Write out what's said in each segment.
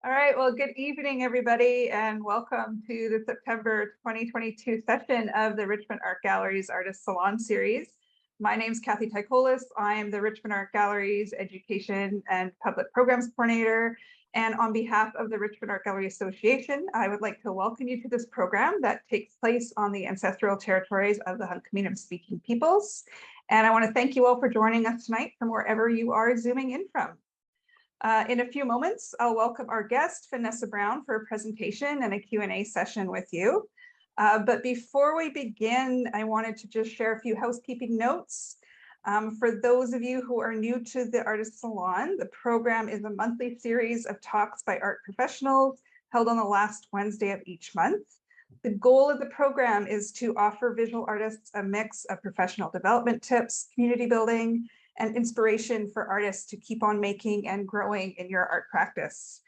All right, well, good evening, everybody, and welcome to the September 2022 session of the Richmond Art Gallery's Artist Salon series. My name is Kathy Tycholis. I am the Richmond Art Gallery's Education and Public Programs Coordinator. And on behalf of the Richmond Art Gallery Association, I would like to welcome you to this program that takes place on the ancestral territories of the Hunkaminam-speaking peoples. And I want to thank you all for joining us tonight from wherever you are Zooming in from. In a few moments, I'll welcome our guest, Vanessa Brown, for a presentation and a Q&A session with you. But before we begin, I wanted to just share a few housekeeping notes. For those of you who are new to the Artist Salon, the program is a monthly series of talks by art professionals held on the last Wednesday of each month. The goal of the program is to offer visual artists a mix of professional development tips, community building, and inspiration for artists to keep on making and growing in your art practice.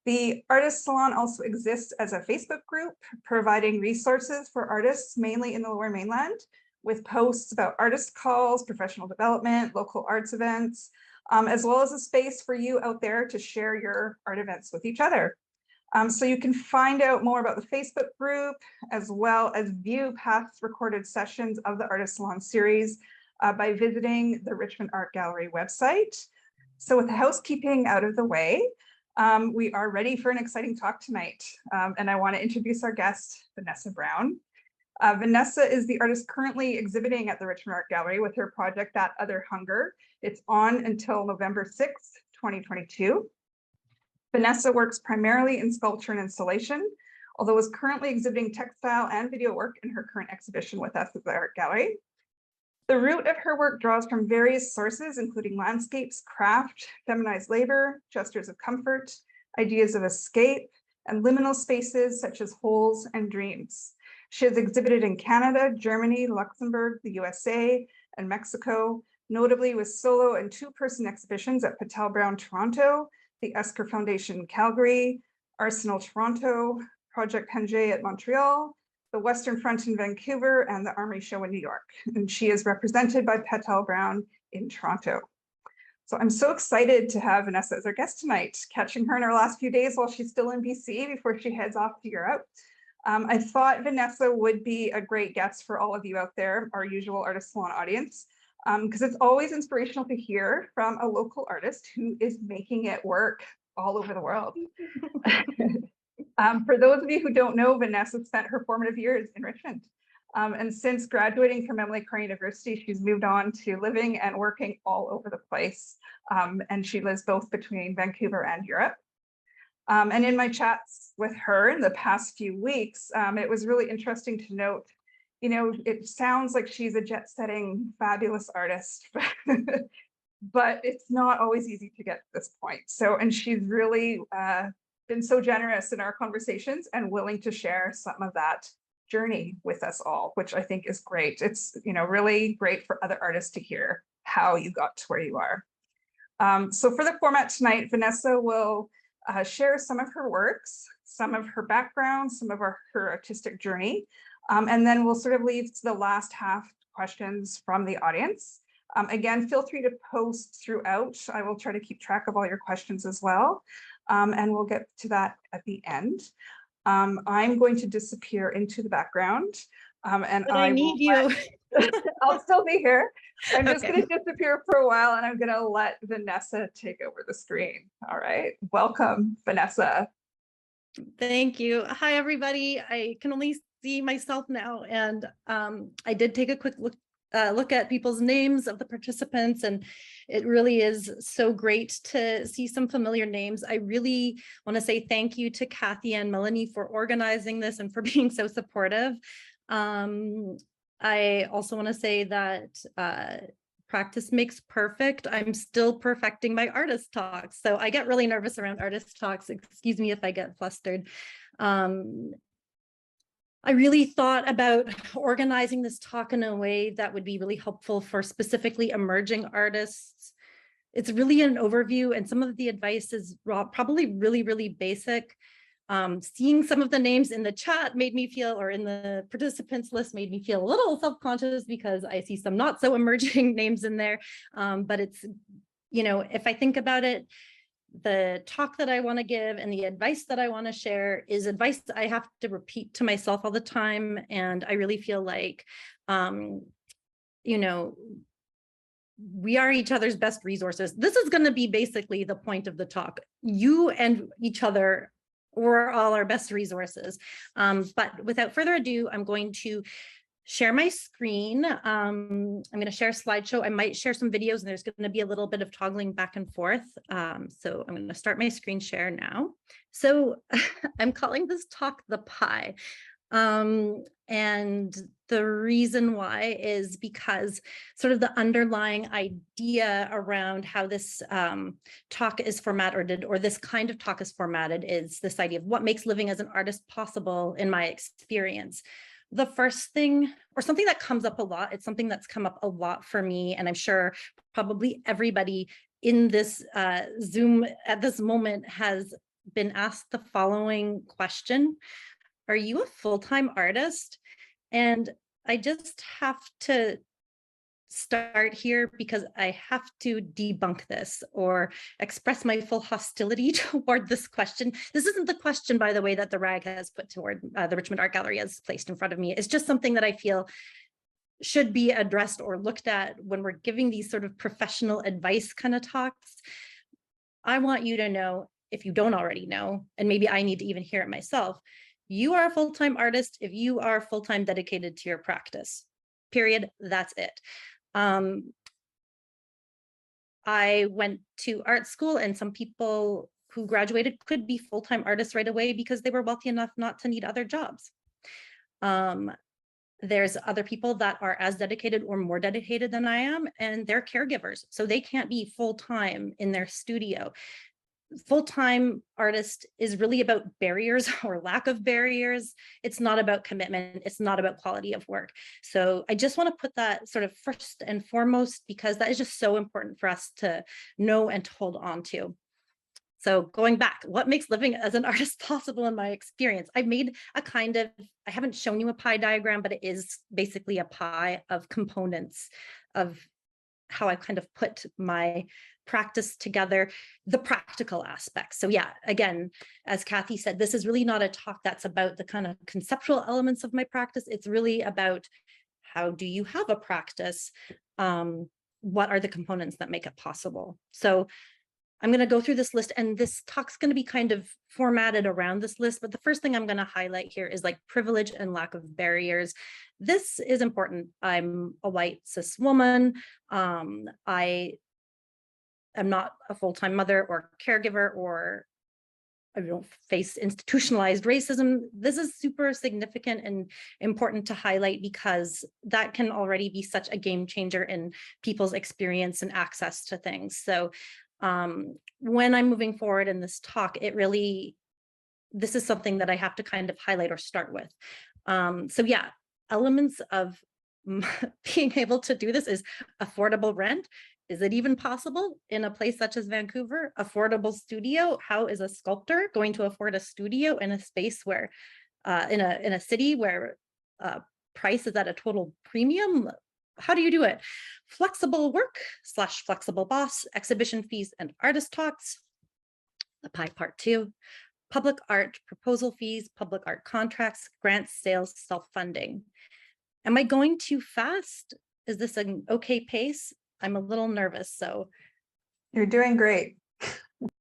The Artist Salon also exists as a Facebook group, providing resources for artists, mainly in the Lower Mainland, with posts about artist calls, professional development, local arts events, as well as a space for you out there to share your art events with each other. So you can find out more about the Facebook group, as well as view past recorded sessions of the Artist Salon series by visiting the Richmond Art Gallery website. So with the housekeeping out of the way, we are ready for an exciting talk tonight. And I want to introduce our guest, Vanessa Brown. Vanessa is the artist currently exhibiting at the Richmond Art Gallery with her project, That Other Hunger. It's on until November 6th, 2022. Vanessa works primarily in sculpture and installation, although is currently exhibiting textile and video work in her current exhibition with us at the Art Gallery. The root of her work draws from various sources, including landscapes, craft, feminized labor, gestures of comfort, ideas of escape, and liminal spaces such as holes and dreams. She has exhibited in Canada, Germany, Luxembourg, the USA, and Mexico, notably with solo and two-person exhibitions at Patel Brown, Toronto, the Esker Foundation, Calgary, Arsenal, Toronto, Projet Pangée at Montreal, the Western Front in Vancouver, and the Armory Show in New York. And she is represented by Patel Brown in Toronto. So I'm so excited to have Vanessa as our guest tonight, catching her in her last few days while she's still in BC before she heads off to Europe. I thought Vanessa would be a great guest for all of you out there, our usual Artist Salon audience, because it's always inspirational to hear from a local artist who is making it work all over the world. For those of you who don't know, Vanessa spent her formative years in Richmond. And since graduating from Emily Carr University, she's moved on to living and working all over the place. And she lives both between Vancouver and Europe. And in my chats with her in the past few weeks, it was really interesting to note, you know, it sounds like she's a jet-setting, fabulous artist, but it's not always easy to get to this point. So, and she's really been so generous in our conversations and willing to share some of that journey with us all, which I think is great. It's, you know, really great for other artists to hear how you got to where you are. So for the format tonight, Vanessa will share some of her works, some of her background, some of her artistic journey, and then we'll sort of leave to the last half questions from the audience. Again, feel free to post throughout. I will try to keep track of all your questions as well. And we'll get to that at the end. I'm going to disappear into the background. And I need you. I'll still be here. I'm just going to disappear for a while and I'm going to let Vanessa take over the screen. All right. Welcome, Vanessa. Thank you. Hi, everybody. I can only see myself now. And I did take a quick look at people's names of the participants, and it really is so great to see some familiar names. I really want to say thank you to Kathy and Melanie for organizing this and for being so supportive. I also want to say that practice makes perfect. I'm still perfecting my artist talks, so I get really nervous around artist talks. Excuse me if I get flustered. I really thought about organizing this talk in a way that would be really helpful for specifically emerging artists. It's really an overview, and some of the advice is probably really, really basic. Seeing some of the names in the chat made me feel, or in the participants list, made me feel a little self-conscious because I see some not so emerging names in there. But it's, you know, if I think about it, the talk that I want to give and the advice that I want to share is advice that I have to repeat to myself all the time. And I really feel like, you know, we are each other's best resources. This is going to be basically the point of the talk. You and each other, we're all our best resources. But without further ado, I'm going to share my screen. I'm going to share a slideshow. I might share some videos, and there's going to be a little bit of toggling back and forth. So I'm going to start my screen share now. So I'm calling this talk The Pie. And the reason why is because sort of the underlying idea around how this talk is formatted, or this kind of talk is formatted, is this idea of what makes living as an artist possible in my experience. The first thing, or something that comes up a lot, it's something that's come up a lot for me, and I'm sure probably everybody in this Zoom at this moment has been asked the following question: are you a full-time artist? And I just have to start here because I have to debunk this or express my full hostility toward this question. This isn't the question, by the way, that the RAG has put toward the Richmond Art Gallery has placed in front of me. It's just something that I feel should be addressed or looked at when we're giving these sort of professional advice kind of talks. I want you to know, if you don't already know, and maybe I need to even hear it myself, you are a full-time artist if you are full-time dedicated to your practice, period. That's it. I went to art school, and some people who graduated could be full-time artists right away because they were wealthy enough not to need other jobs. There's other people that are as dedicated or more dedicated than I am, and they're caregivers, so they can't be full-time in their studio. Full-time artist is really about barriers or lack of barriers. It's not about commitment. It's not about quality of work. So I just want to put that sort of first and foremost, because that is just so important for us to know and to hold on to. So going back, what makes living as an artist possible in my experience? I've made a kind of, I haven't shown you a pie diagram, but it is basically a pie of components of how I kind of put my practice together, the practical aspects. So yeah, again, as Kathy said, this is really not a talk that's about the kind of conceptual elements of my practice. It's really about, how do you have a practice? What are the components that make it possible? So I'm going to go through this list, and this talk's going to be kind of formatted around this list. But the first thing I'm going to highlight here is like privilege and lack of barriers. This is important. I'm a white cis woman. I am not a full-time mother or caregiver, or I don't face institutionalized racism. This is super significant and important to highlight because that can already be such a game changer in people's experience and access to things. So when I'm moving forward in this talk, this is something that I have to kind of highlight or start with. So yeah, elements of being able to do this is affordable rent. Is it even possible in a place such as Vancouver? Affordable studio. How is a sculptor going to afford a studio in a space where, in a city where price is at a total premium? How do you do it? Flexible work / flexible boss, exhibition fees and artist talks. The pie part 2. Public art proposal fees, public art contracts, grants, sales, self-funding. Am I going too fast? Is this an okay pace? I'm a little nervous, so. You're doing great.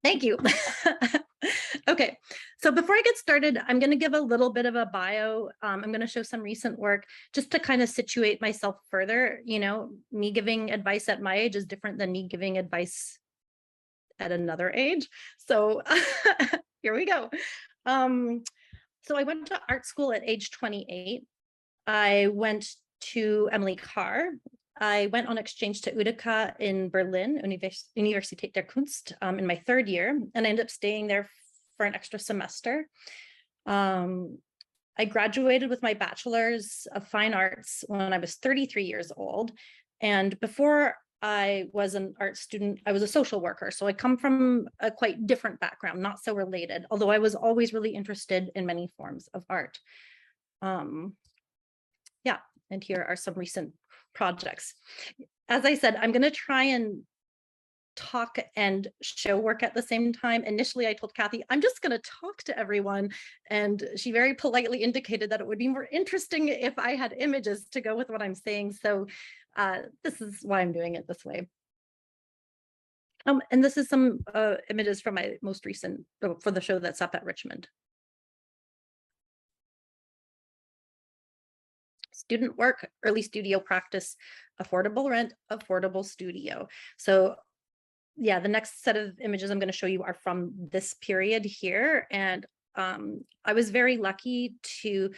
Thank you. Okay, so before I get started, I'm going to give a little bit of a bio. I'm going to show some recent work just to kind of situate myself further. You know, me giving advice at my age is different than me giving advice at another age. So here we go. So I went to art school at age 28. I went to Emily Carr. I went on exchange to Utica in Berlin, Universität der Kunst, in my 3rd year, and I ended up staying there for an extra semester. I graduated with my bachelor's of fine arts when I was 33 years old. And before I was an art student, I was a social worker. So I come from a quite different background, not so related, although I was always really interested in many forms of art. Yeah, and here are some recent projects. As I said, I'm going to try and talk and show work at the same time. Initially, I told Kathy, I'm just going to talk to everyone. And she very politely indicated that it would be more interesting if I had images to go with what I'm saying. So this is why I'm doing it this way. And this is some images from my most recent, for the show that's up at Richmond. Student work, early studio practice, affordable rent, affordable studio. So yeah, the next set of images I'm going to show you are from this period here. And I was very lucky to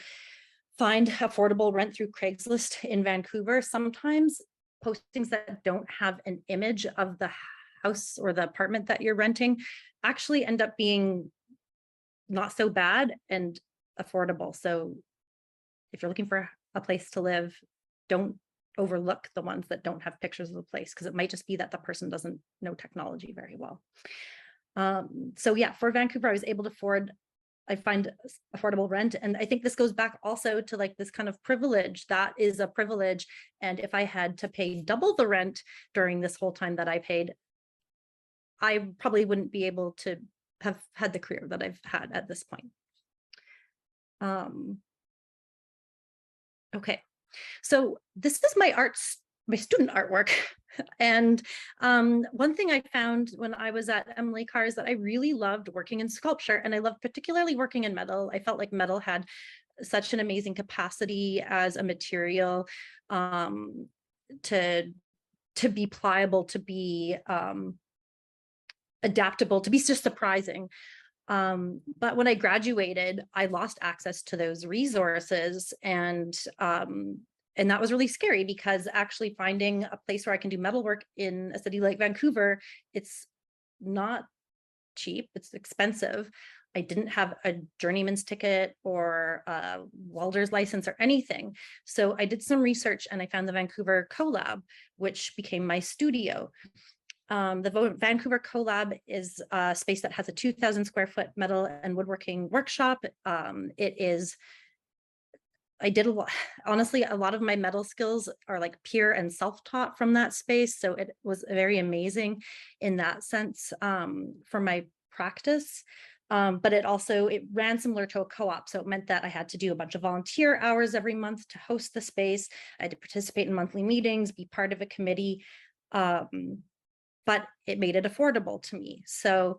find affordable rent through Craigslist in Vancouver. Sometimes postings that don't have an image of the house or the apartment that you're renting actually end up being not so bad and affordable. So if you're looking for a place to live, don't overlook the ones that don't have pictures of the place, because it might just be that the person doesn't know technology very well. So yeah, for Vancouver, I was able to find affordable rent. And I think this goes back also to like this kind of privilege. That is a privilege. And if I had to pay double the rent during this whole time that I paid, I probably wouldn't be able to have had the career that I've had at this point. Okay, so this is my student artwork. And one thing I found when I was at Emily Carr is that I really loved working in sculpture, and I loved particularly working in metal. I felt like metal had such an amazing capacity as a material to be pliable, to be adaptable, to be just surprising. But when I graduated, I lost access to those resources, and that was really scary, because actually finding a place where I can do metalwork in a city like Vancouver, it's not cheap, it's expensive. I didn't have a journeyman's ticket or a welder's license or anything. So I did some research and I found the Vancouver Collab, which became my studio. The Vancouver Collab is a space that has a 2,000 square foot metal and woodworking workshop. I did a lot, honestly, a lot of my metal skills are like peer and self-taught from that space. So it was very amazing in that sense for my practice. But it ran similar to a co-op. So it meant that I had to do a bunch of volunteer hours every month to host the space. I had to participate in monthly meetings, be part of a committee. But it made it affordable to me. So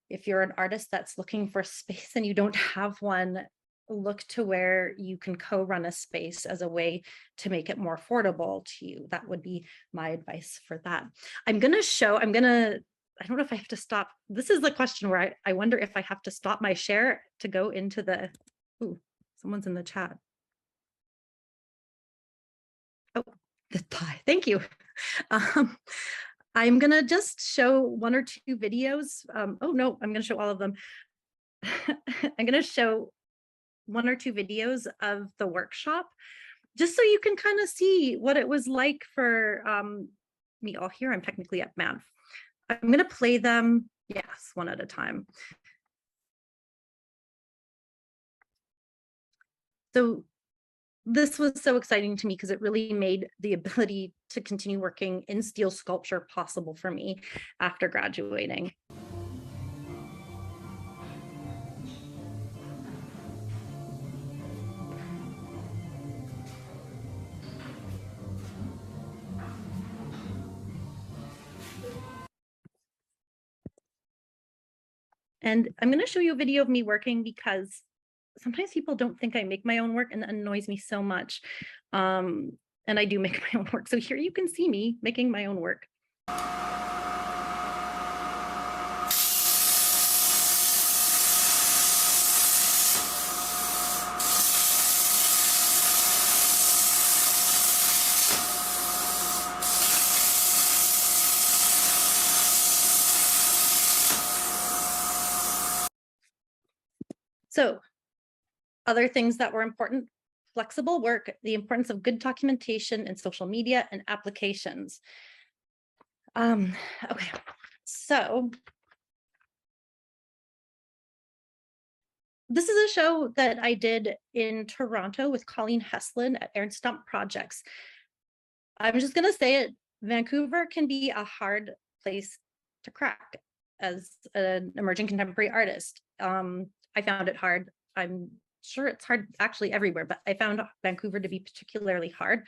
if you're an artist that's looking for space and you don't have one, look to where you can co-run a space as a way to make it more affordable to you. That would be my advice for that. I don't know if I have to stop. This is the question where I wonder if I have to stop my share to go into the, someone's in the chat. Oh, goodbye, thank you. I'm gonna just show one or two videos. Oh no, I'm gonna show all of them. I'm gonna show one or two videos of the workshop, just so you can kind of see what it was like for me. Oh, here I'm technically at Banff. I'm gonna play them, yes, one at a time. So this was so exciting to me because it really made the ability to continue working in steel sculpture possible for me after graduating. And I'm going to show you a video of me working because sometimes people don't think I make my own work, and that annoys me so much. And I do make my own work. So here you can see me making my own work. So other things that were important: flexible work, the importance of good documentation in social media and applications. Okay, so this is a show that I did in Toronto with Colleen Heslin at Aaron Stump Projects. I'm just gonna say it, Vancouver can be a hard place to crack as an emerging contemporary artist. I found it hard. I'm sure it's hard actually everywhere, but I found Vancouver to be particularly hard.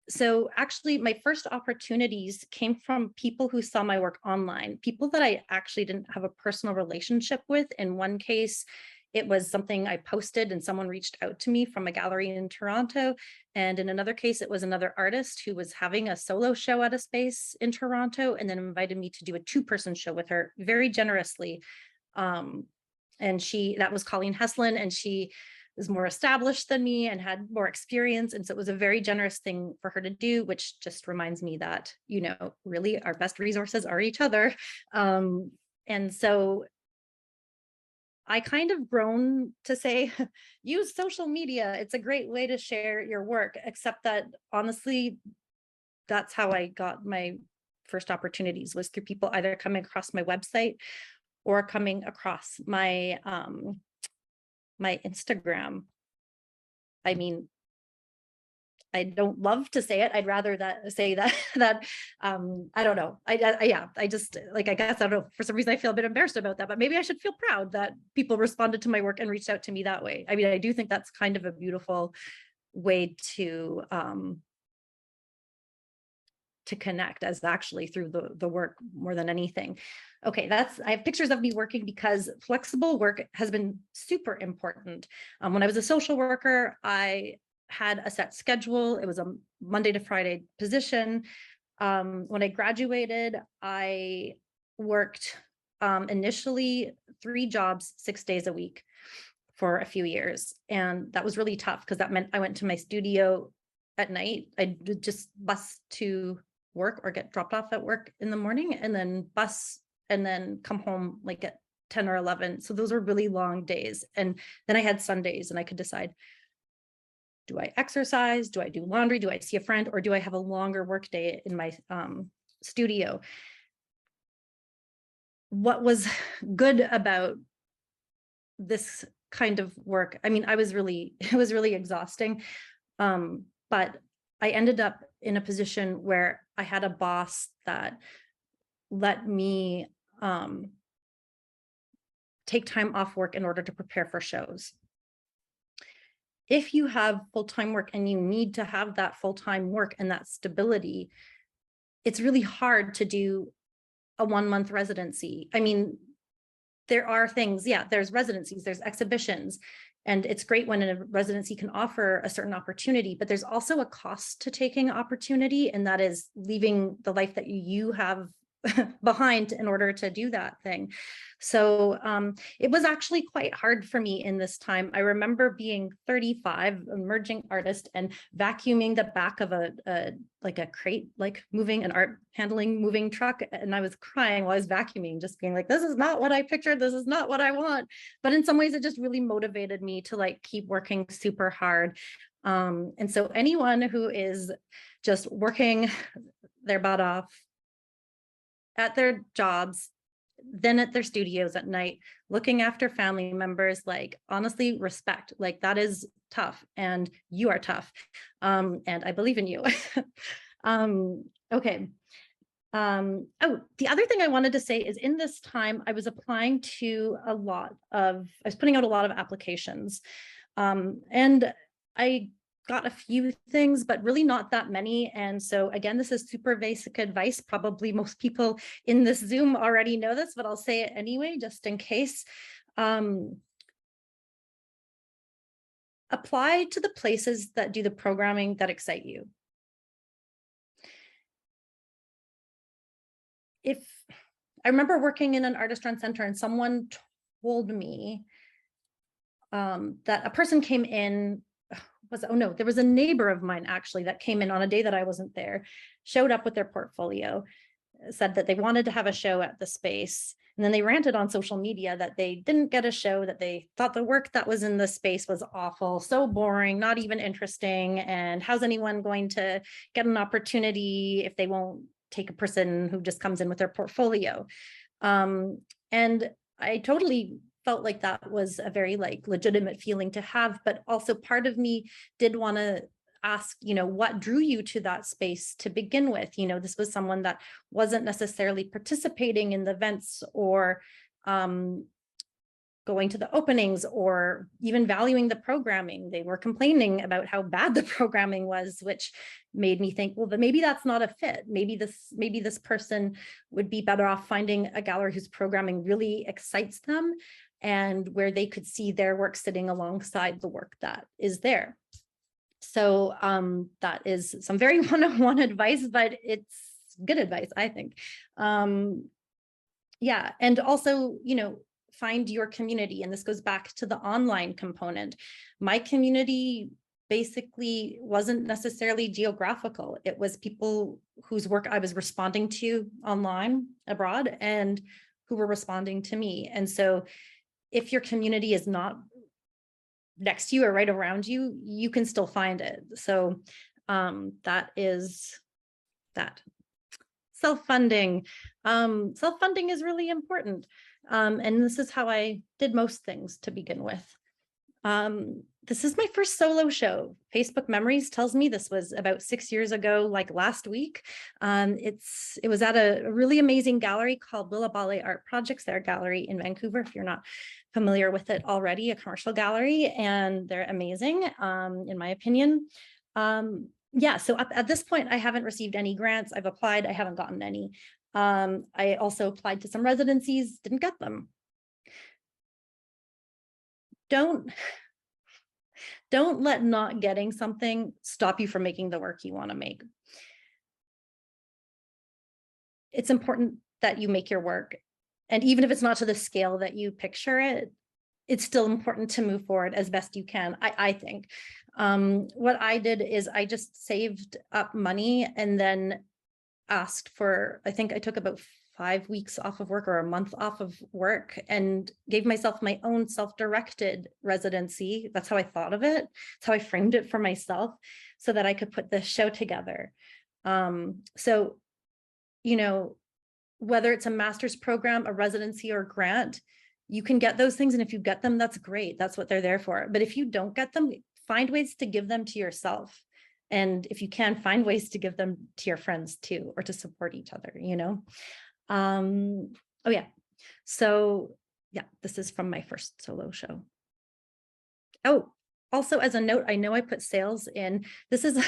So actually my first opportunities came from people who saw my work online, people that I actually didn't have a personal relationship with. In one case, it was something I posted and someone reached out to me from a gallery in Toronto. And in another case, it was another artist who was having a solo show at a space in Toronto and then invited me to do a 2-person show with her very generously. And that was Colleen Heslin, and she was more established than me and had more experience. And so it was a very generous thing for her to do, which just reminds me that, you know, really our best resources are each other. And so I kind of grown to say, use social media. It's a great way to share your work, except that honestly, that's how I got my first opportunities, was through people either coming across my website or coming across my my Instagram. I mean, I don't love to say it. I'd rather say that I don't know. I just like, I guess, I don't know, for some reason I feel a bit embarrassed about that, but maybe I should feel proud that people responded to my work and reached out to me that way. I mean, I do think that's kind of a beautiful way to connect, as actually through the work more than anything. Okay, I have pictures of me working because flexible work has been super important. When I was a social worker, I had a set schedule. It was a Monday to Friday position. When I graduated, I worked initially 3 jobs, 6 days a week for a few years. And that was really tough because that meant I went to my studio at night. I'd just bus to work or get dropped off at work in the morning and then bus and then come home like at 10 or 11. So those were really long days. And then I had Sundays and I could decide, do I exercise? Do I do laundry? Do I see a friend? Or do I have a longer work day in my studio? What was good about this kind of work? I mean, it was really exhausting. But I ended up in a position where I had a boss that let me take time off work in order to prepare for shows. If you have full-time work and you need to have that full-time work and that stability, it's really hard to do a 1-month residency. I mean, there are things, yeah, there's residencies, there's exhibitions, and it's great when a residency can offer a certain opportunity, but there's also a cost to taking opportunity, and that is leaving the life that you have behind in order to do that thing. So it was actually quite hard for me in this time. I remember being 35, emerging artist, and vacuuming the back of a crate, like moving an art handling moving truck. And I was crying while I was vacuuming, just being like, this is not what I pictured. This is not what I want. But in some ways, it just really motivated me to like keep working super hard. And so anyone who is just working their butt off at their jobs, then at their studios at night, looking after family members, like honestly, respect, like that is tough and you are tough. And I believe in you. Okay. Oh, the other thing I wanted to say is in this time, I was applying to I was putting out a lot of applications. And I got a few things, but really not that many. And so again, this is super basic advice. Probably most people in this Zoom already know this, but I'll say it anyway, just in case. Apply to the places that do the programming that excite you. I remember working in an artist-run center and someone told me that a person came in, there was a neighbor of mine actually that came in on a day that I wasn't there, showed up with their portfolio, said that they wanted to have a show at the space. And then they ranted on social media that they didn't get a show, that they thought the work that was in the space was awful, so boring, not even interesting. And how's anyone going to get an opportunity if they won't take a person who just comes in with their portfolio? And I totally felt like that was a very like legitimate feeling to have, but also part of me did want to ask, what drew you to that space to begin with? This was someone that wasn't necessarily participating in the events or going to the openings or even valuing the programming. They were complaining about how bad the programming was, which made me think, well, maybe that's not a fit. Maybe this person would be better off finding a gallery whose programming really excites them and where they could see their work sitting alongside the work that is there. So that is some very one-on-one advice, but it's good advice, I think. Yeah, and also, find your community. And this goes back to the online component. My community basically wasn't necessarily geographical. It was people whose work I was responding to online abroad and who were responding to me. And so if your community is not next to you or right around you, you can still find it. So that is that. Self-funding. Self-funding is really important. And this is how I did most things to begin with. This is my first solo show. Facebook Memories tells me this was about 6 years ago, like last week. It was at a really amazing gallery called Ballet Art Projects, their gallery in Vancouver, if you're not familiar with it already, a commercial gallery, and they're amazing, in my opinion. Yeah, so at this point, I haven't received any grants. I've applied, I haven't gotten any. I also applied to some residencies, didn't get them. Don't let not getting something stop you from making the work you want to make. It's important that you make your work. And even if it's not to the scale that you picture it, it's still important to move forward as best you can, I think. What I did is I just saved up money and then asked for, I think I took about 5 weeks off of work or a month off of work and gave myself my own self-directed residency. That's how I thought of it. That's how I framed it for myself so that I could put this show together. So, whether it's a master's program, a residency, or grant, you can get those things. And if you get them, that's great. That's what they're there for. But if you don't get them, find ways to give them to yourself. And if you can, find ways to give them to your friends too, or to support each other, Oh yeah. So yeah, this is from my first solo show. Oh, also as a note, I know I put sales in. This is,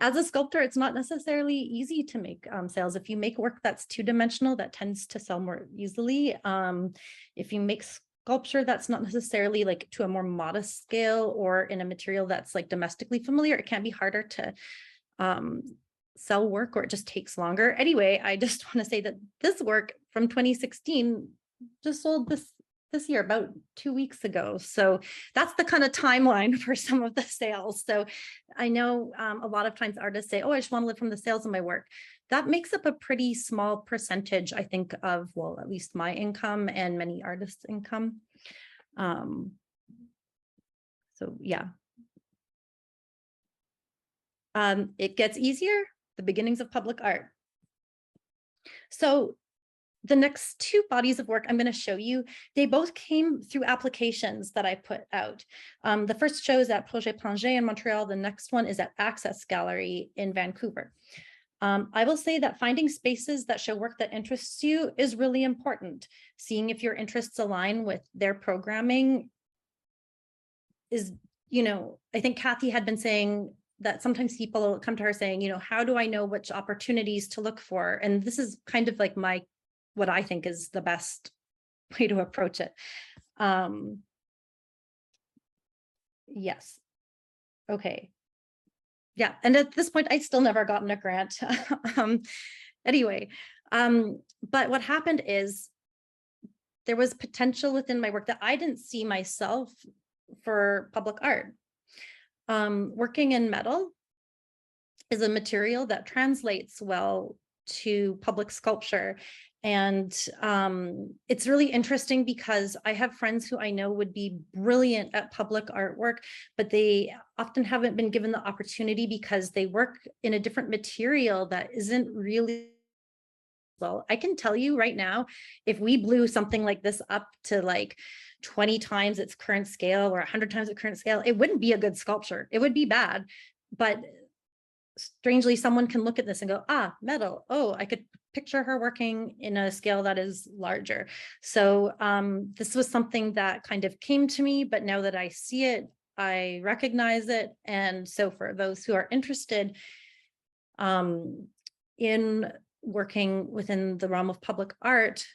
as a sculptor, it's not necessarily easy to make sales. If you make work that's two-dimensional, that tends to sell more easily. If you make sculpture that's not necessarily like to a more modest scale or in a material that's like domestically familiar, it can be harder to sell work, or it just takes longer. Anyway, I just want to say that this work from 2016 just sold this year, about 2 weeks ago. So that's the kind of timeline for some of the sales. So I know a lot of times artists say, oh, I just want to live from the sales of my work. That makes up a pretty small percentage, I think, of, well, at least my income and many artists' income. So yeah. It gets easier, the beginnings of public art. So the next two bodies of work I'm going to show you, they both came through applications that I put out. The first show is at Projet Pangée in Montreal. The next one is at Access Gallery in Vancouver. I will say that finding spaces that show work that interests you is really important. Seeing if your interests align with their programming is, I think Kathy had been saying that sometimes people come to her saying, how do I know which opportunities to look for? And this is kind of like what I think is the best way to approach it. Yes. Okay. Yeah. And at this point, I still never gotten a grant. Anyway, but what happened is there was potential within my work that I didn't see myself for public art. Working in metal is a material that translates well to public sculpture. And it's really interesting because I have friends who I know would be brilliant at public artwork, but they often haven't been given the opportunity because they work in a different material that isn't really, well, I can tell you right now, if we blew something like this up to like 20 times its current scale or 100 times its current scale, it wouldn't be a good sculpture. It would be bad. But strangely, someone can look at this and go, ah, metal. Oh, I could picture her working in a scale that is larger. So this was something that kind of came to me, but now that I see it, I recognize it. And so for those who are interested in working within the realm of public art,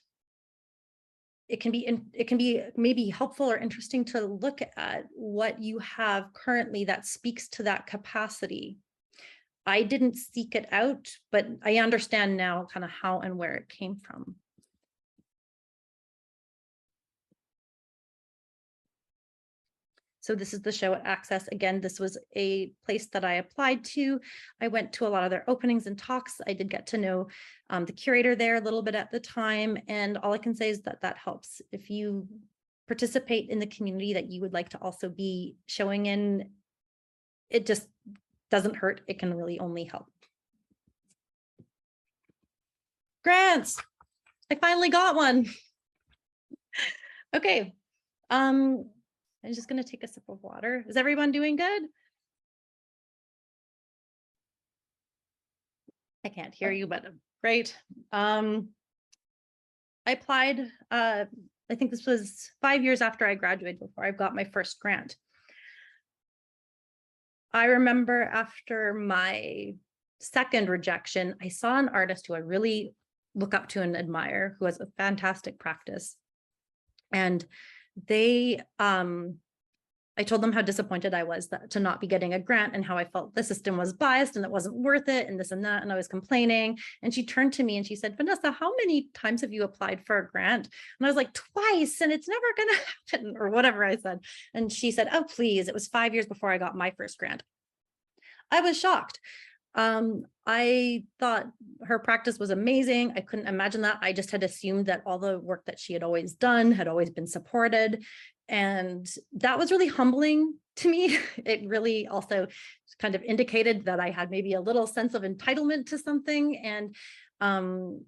it can be maybe helpful or interesting to look at what you have currently that speaks to that capacity. I didn't seek it out, but I understand now kind of how and where it came from. So this is the show at Access. Again, this was a place that I applied to. I went to a lot of their openings and talks. I did get to know the curator there a little bit at the time. And all I can say is that that helps. If you participate in the community that you would like to also be showing in, it just doesn't hurt. It can really only help. Grants. I finally got one. Okay. I'm just going to take a sip of water. Is everyone doing good? I can't hear you, but great. I applied, I think this was 5 years after I graduated before I got my first grant. I remember after my second rejection, I saw an artist who I really look up to and admire, who has a fantastic practice. And they, I told them how disappointed I was to not be getting a grant and how I felt the system was biased and it wasn't worth it and this and that. And I was complaining. And she turned to me and she said, Vanessa, how many times have you applied for a grant? And I was like, twice, and it's never going to happen, or whatever I said. And she said, oh, please. It was 5 years before I got my first grant. I was shocked. I thought her practice was amazing. I couldn't imagine that. I just had assumed that all the work that she had always done had always been supported. And that was really humbling to me. It really also kind of indicated that I had maybe a little sense of entitlement to something. And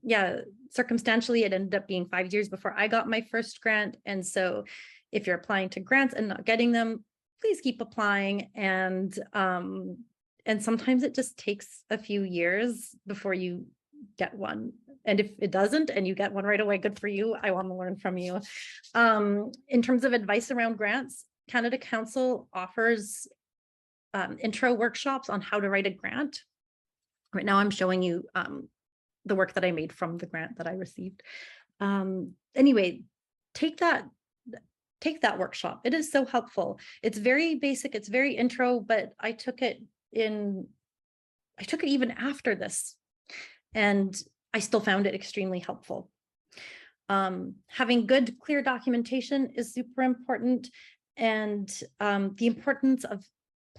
yeah, circumstantially, it ended up being 5 years before I got my first grant. And so if you're applying to grants and not getting them, please keep applying. And sometimes it just takes a few years before you get one. And if it doesn't, and you get one right away, good for you. I want to learn from you. In terms of advice around grants, Canada Council offers intro workshops on how to write a grant. Right now I'm showing you the work that I made from the grant that I received. Anyway, take that workshop. It is so helpful. It's very basic, it's very intro, but I took it even after this, and I still found it extremely helpful. Having good, clear documentation is super important, and the importance of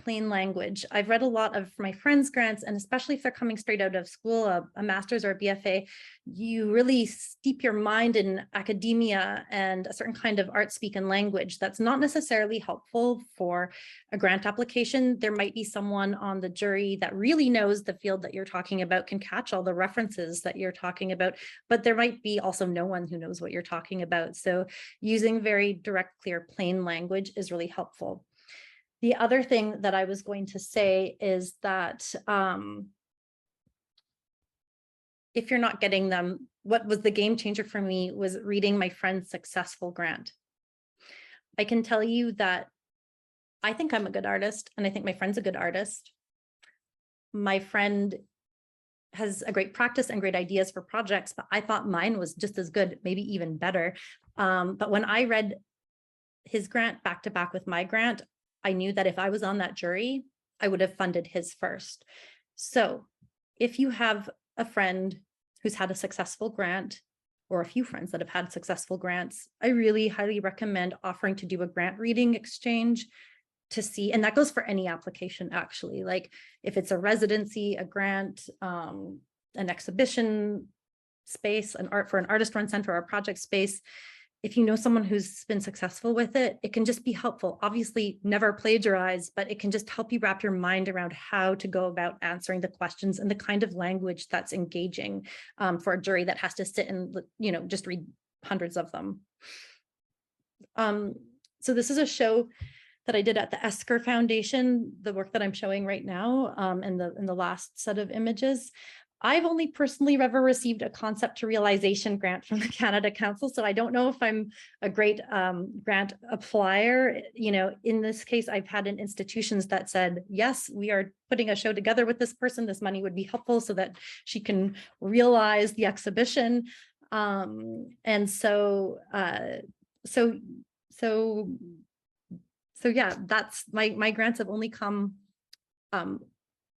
plain language. I've read a lot of my friends' grants, and especially if they're coming straight out of school, a master's or a BFA, you really steep your mind in academia and a certain kind of art speak and language that's not necessarily helpful for a grant application. There might be someone on the jury that really knows the field that you're talking about, can catch all the references that you're talking about, but there might be also no one who knows what you're talking about. So using very direct, clear, plain language is really helpful. The other thing that I was going to say is that if you're not getting them, what was the game changer for me was reading my friend's successful grant. I can tell you that I think I'm a good artist, and I think my friend's a good artist. My friend has a great practice and great ideas for projects, but I thought mine was just as good, maybe even better. But when I read his grant back to back with my grant, I knew that if I was on that jury, I would have funded his first. So if you have a friend who's had a successful grant, or a few friends that have had successful grants, I really highly recommend offering to do a grant reading exchange to see, and that goes for any application actually, like if it's a residency, a grant, an exhibition space, for an artist run center or a project space. If you know someone who's been successful with it, it can just be helpful. Obviously, never plagiarize, but it can just help you wrap your mind around how to go about answering the questions and the kind of language that's engaging for a jury that has to sit and, just read hundreds of them. So this is a show that I did at the Esker Foundation, the work that I'm showing right now, in the last set of images. I've only personally ever received a concept to realization grant from the Canada Council, so I don't know if I'm a great grant applier. You know, in this case, I've had in institutions that said, yes, we are putting a show together with this person. This money would be helpful so that she can realize the exhibition. And so yeah, that's my grants have only come,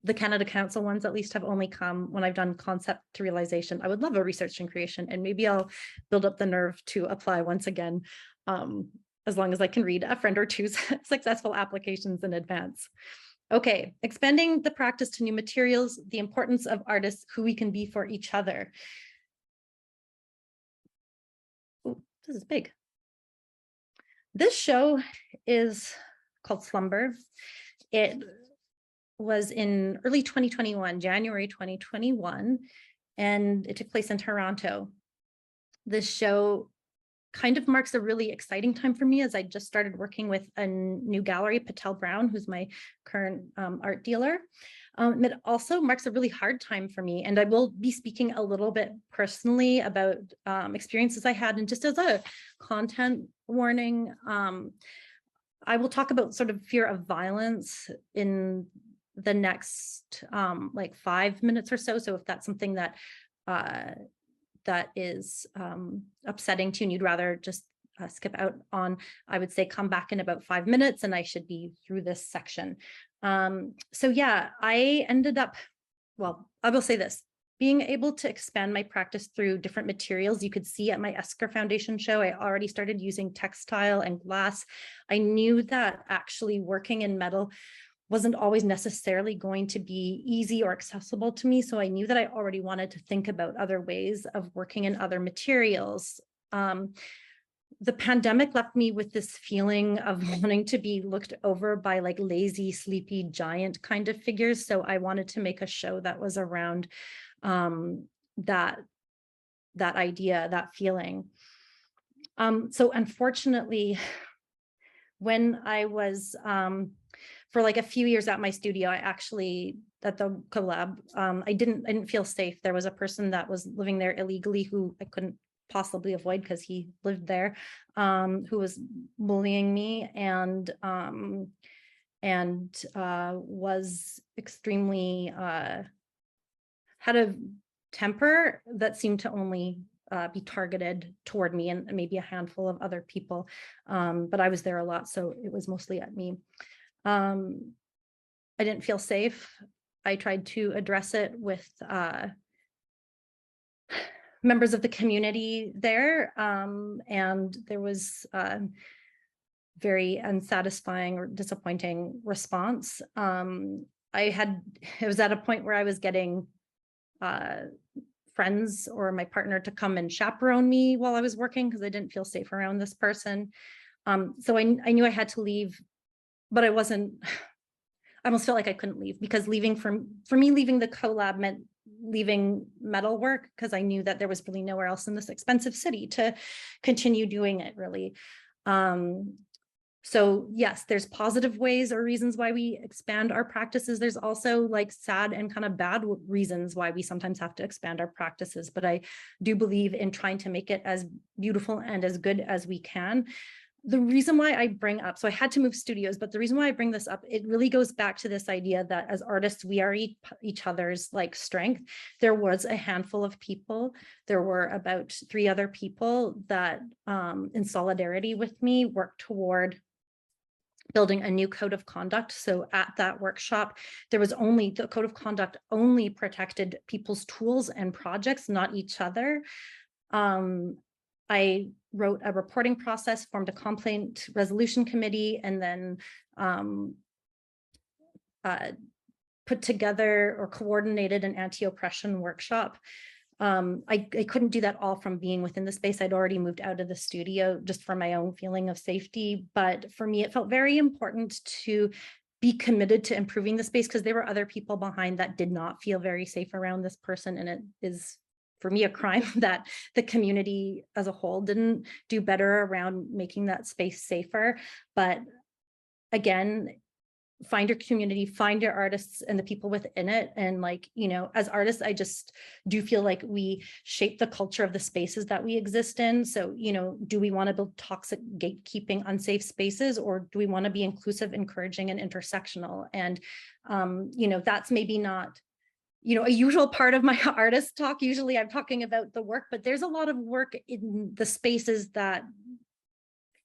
the Canada Council ones at least have only come when I've done concept to realization. I would love a research and creation, and maybe I'll build up the nerve to apply once again, as long as I can read a friend or two's successful applications in advance. Okay, expanding the practice to new materials, the importance of artists, who we can be for each other. Ooh, this is big. This show is called Slumber. It was in early 2021, January 2021, and it took place in Toronto. This show kind of marks a really exciting time for me, as I just started working with a new gallery, Patel Brown, who's my current art dealer. It also marks a really hard time for me, and I will be speaking a little bit personally about experiences I had, and just as a content warning, I will talk about sort of fear of violence in the next like 5 minutes or so. So if that's something that that is upsetting to you and you'd rather just skip out on, I would say come back in about 5 minutes and I should be through this section. So yeah, I ended up, well, I will say this, being able to expand my practice through different materials. You could see at my Esker Foundation show, I already started using textile and glass. I knew that actually working in metal wasn't always necessarily going to be easy or accessible to me. So I knew that I already wanted to think about other ways of working in other materials. The pandemic left me with this feeling of wanting to be looked over by like lazy, sleepy giant kind of figures. So I wanted to make a show that was around that idea, that feeling. So unfortunately, when I was for like a few years at my studio, I actually, at the collab, I didn't feel safe. There was a person that was living there illegally who I couldn't possibly avoid because he lived there, who was bullying me and was extremely, had a temper that seemed to only be targeted toward me and maybe a handful of other people. But I was there a lot, so it was mostly at me. I didn't feel safe. I tried to address it with members of the community there, and there was very unsatisfying or disappointing response. It was at a point where I was getting friends or my partner to come and chaperone me while I was working because I didn't feel safe around this person. So I knew I had to leave, but I almost felt like I couldn't leave, because for me, leaving the collab meant leaving metal work, because I knew that there was really nowhere else in this expensive city to continue doing it, really. So yes, there's positive ways or reasons why we expand our practices. There's also like sad and kind of bad reasons why we sometimes have to expand our practices, but I do believe in trying to make it as beautiful and as good as we can. The reason why I bring up, so I had to move studios, but the reason why I bring this up, it really goes back to this idea that as artists, we are each other's like strength. There was a handful of people. There were about 3 other people that in solidarity with me worked toward building a new code of conduct. So at that workshop, the code of conduct only protected people's tools and projects, not each other. I wrote a reporting process, formed a complaint resolution committee, and then put together or coordinated an anti-oppression workshop. I couldn't do that all from being within the space. I'd already moved out of the studio just for my own feeling of safety. But for me, it felt very important to be committed to improving the space, because there were other people behind that did not feel very safe around this person. And it is, for me, a crime that the community as a whole didn't do better around making that space safer. But again, find your community, find your artists and the people within it. And like, you know, as artists, I just do feel like we shape the culture of the spaces that we exist in. So, you know, do we want to build toxic, gatekeeping, unsafe spaces, or do we want to be inclusive, encouraging, and intersectional? And, you know, that's maybe not, you know, a usual part of my artist talk. Usually I'm talking about the work, but there's a lot of work in the spaces that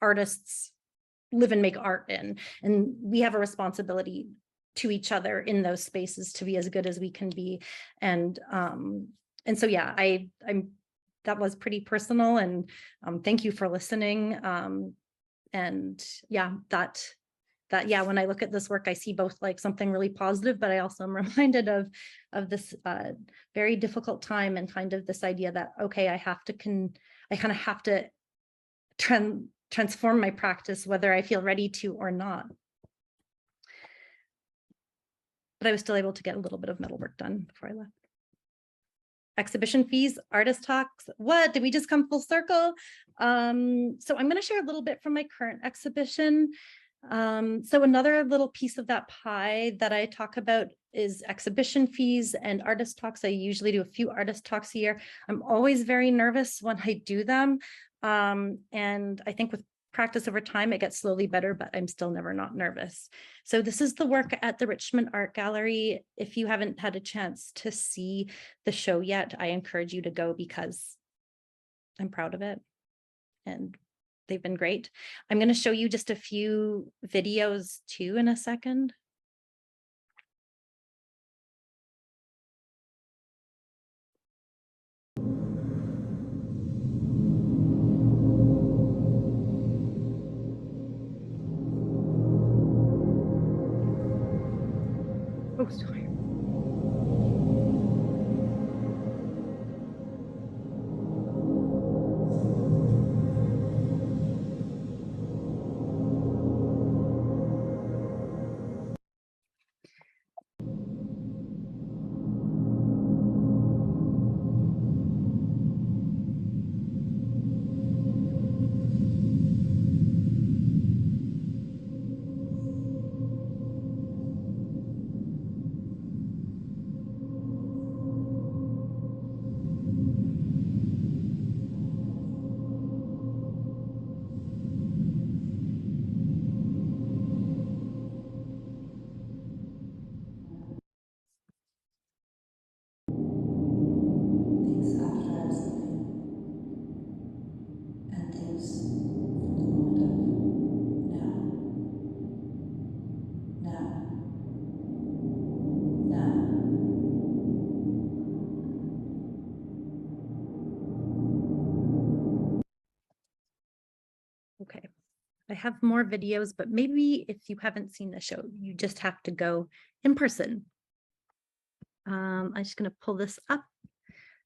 artists live and make art in, and we have a responsibility to each other in those spaces to be as good as we can be. And so yeah, I'm that was pretty personal, and thank you for listening. And yeah, that yeah, when I look at this work, I see both like something really positive, but I also am reminded of this very difficult time, and kind of this idea that, okay, I kind of have to transform my practice, whether I feel ready to or not. But I was still able to get a little bit of metal work done before I left. Exhibition fees, artist talks. What, did we just come full circle? So I'm going to share a little bit from my current exhibition. So another little piece of that pie that I talk about is exhibition fees and artist talks. I usually do a few artist talks a year. I'm always very nervous when I do them. And I think with practice over time, it gets slowly better, but I'm still never not nervous. So this is the work at the Richmond Art Gallery. If you haven't had a chance to see the show yet, I encourage you to go, because I'm proud of it and they've been great. I'm going to show you just a few videos too in a second. Oh, sorry. Things after I was living, and things from the moment of now, now, now. Okay, I have more videos, but maybe if you haven't seen the show, you just have to go in person. I'm just going to pull this up.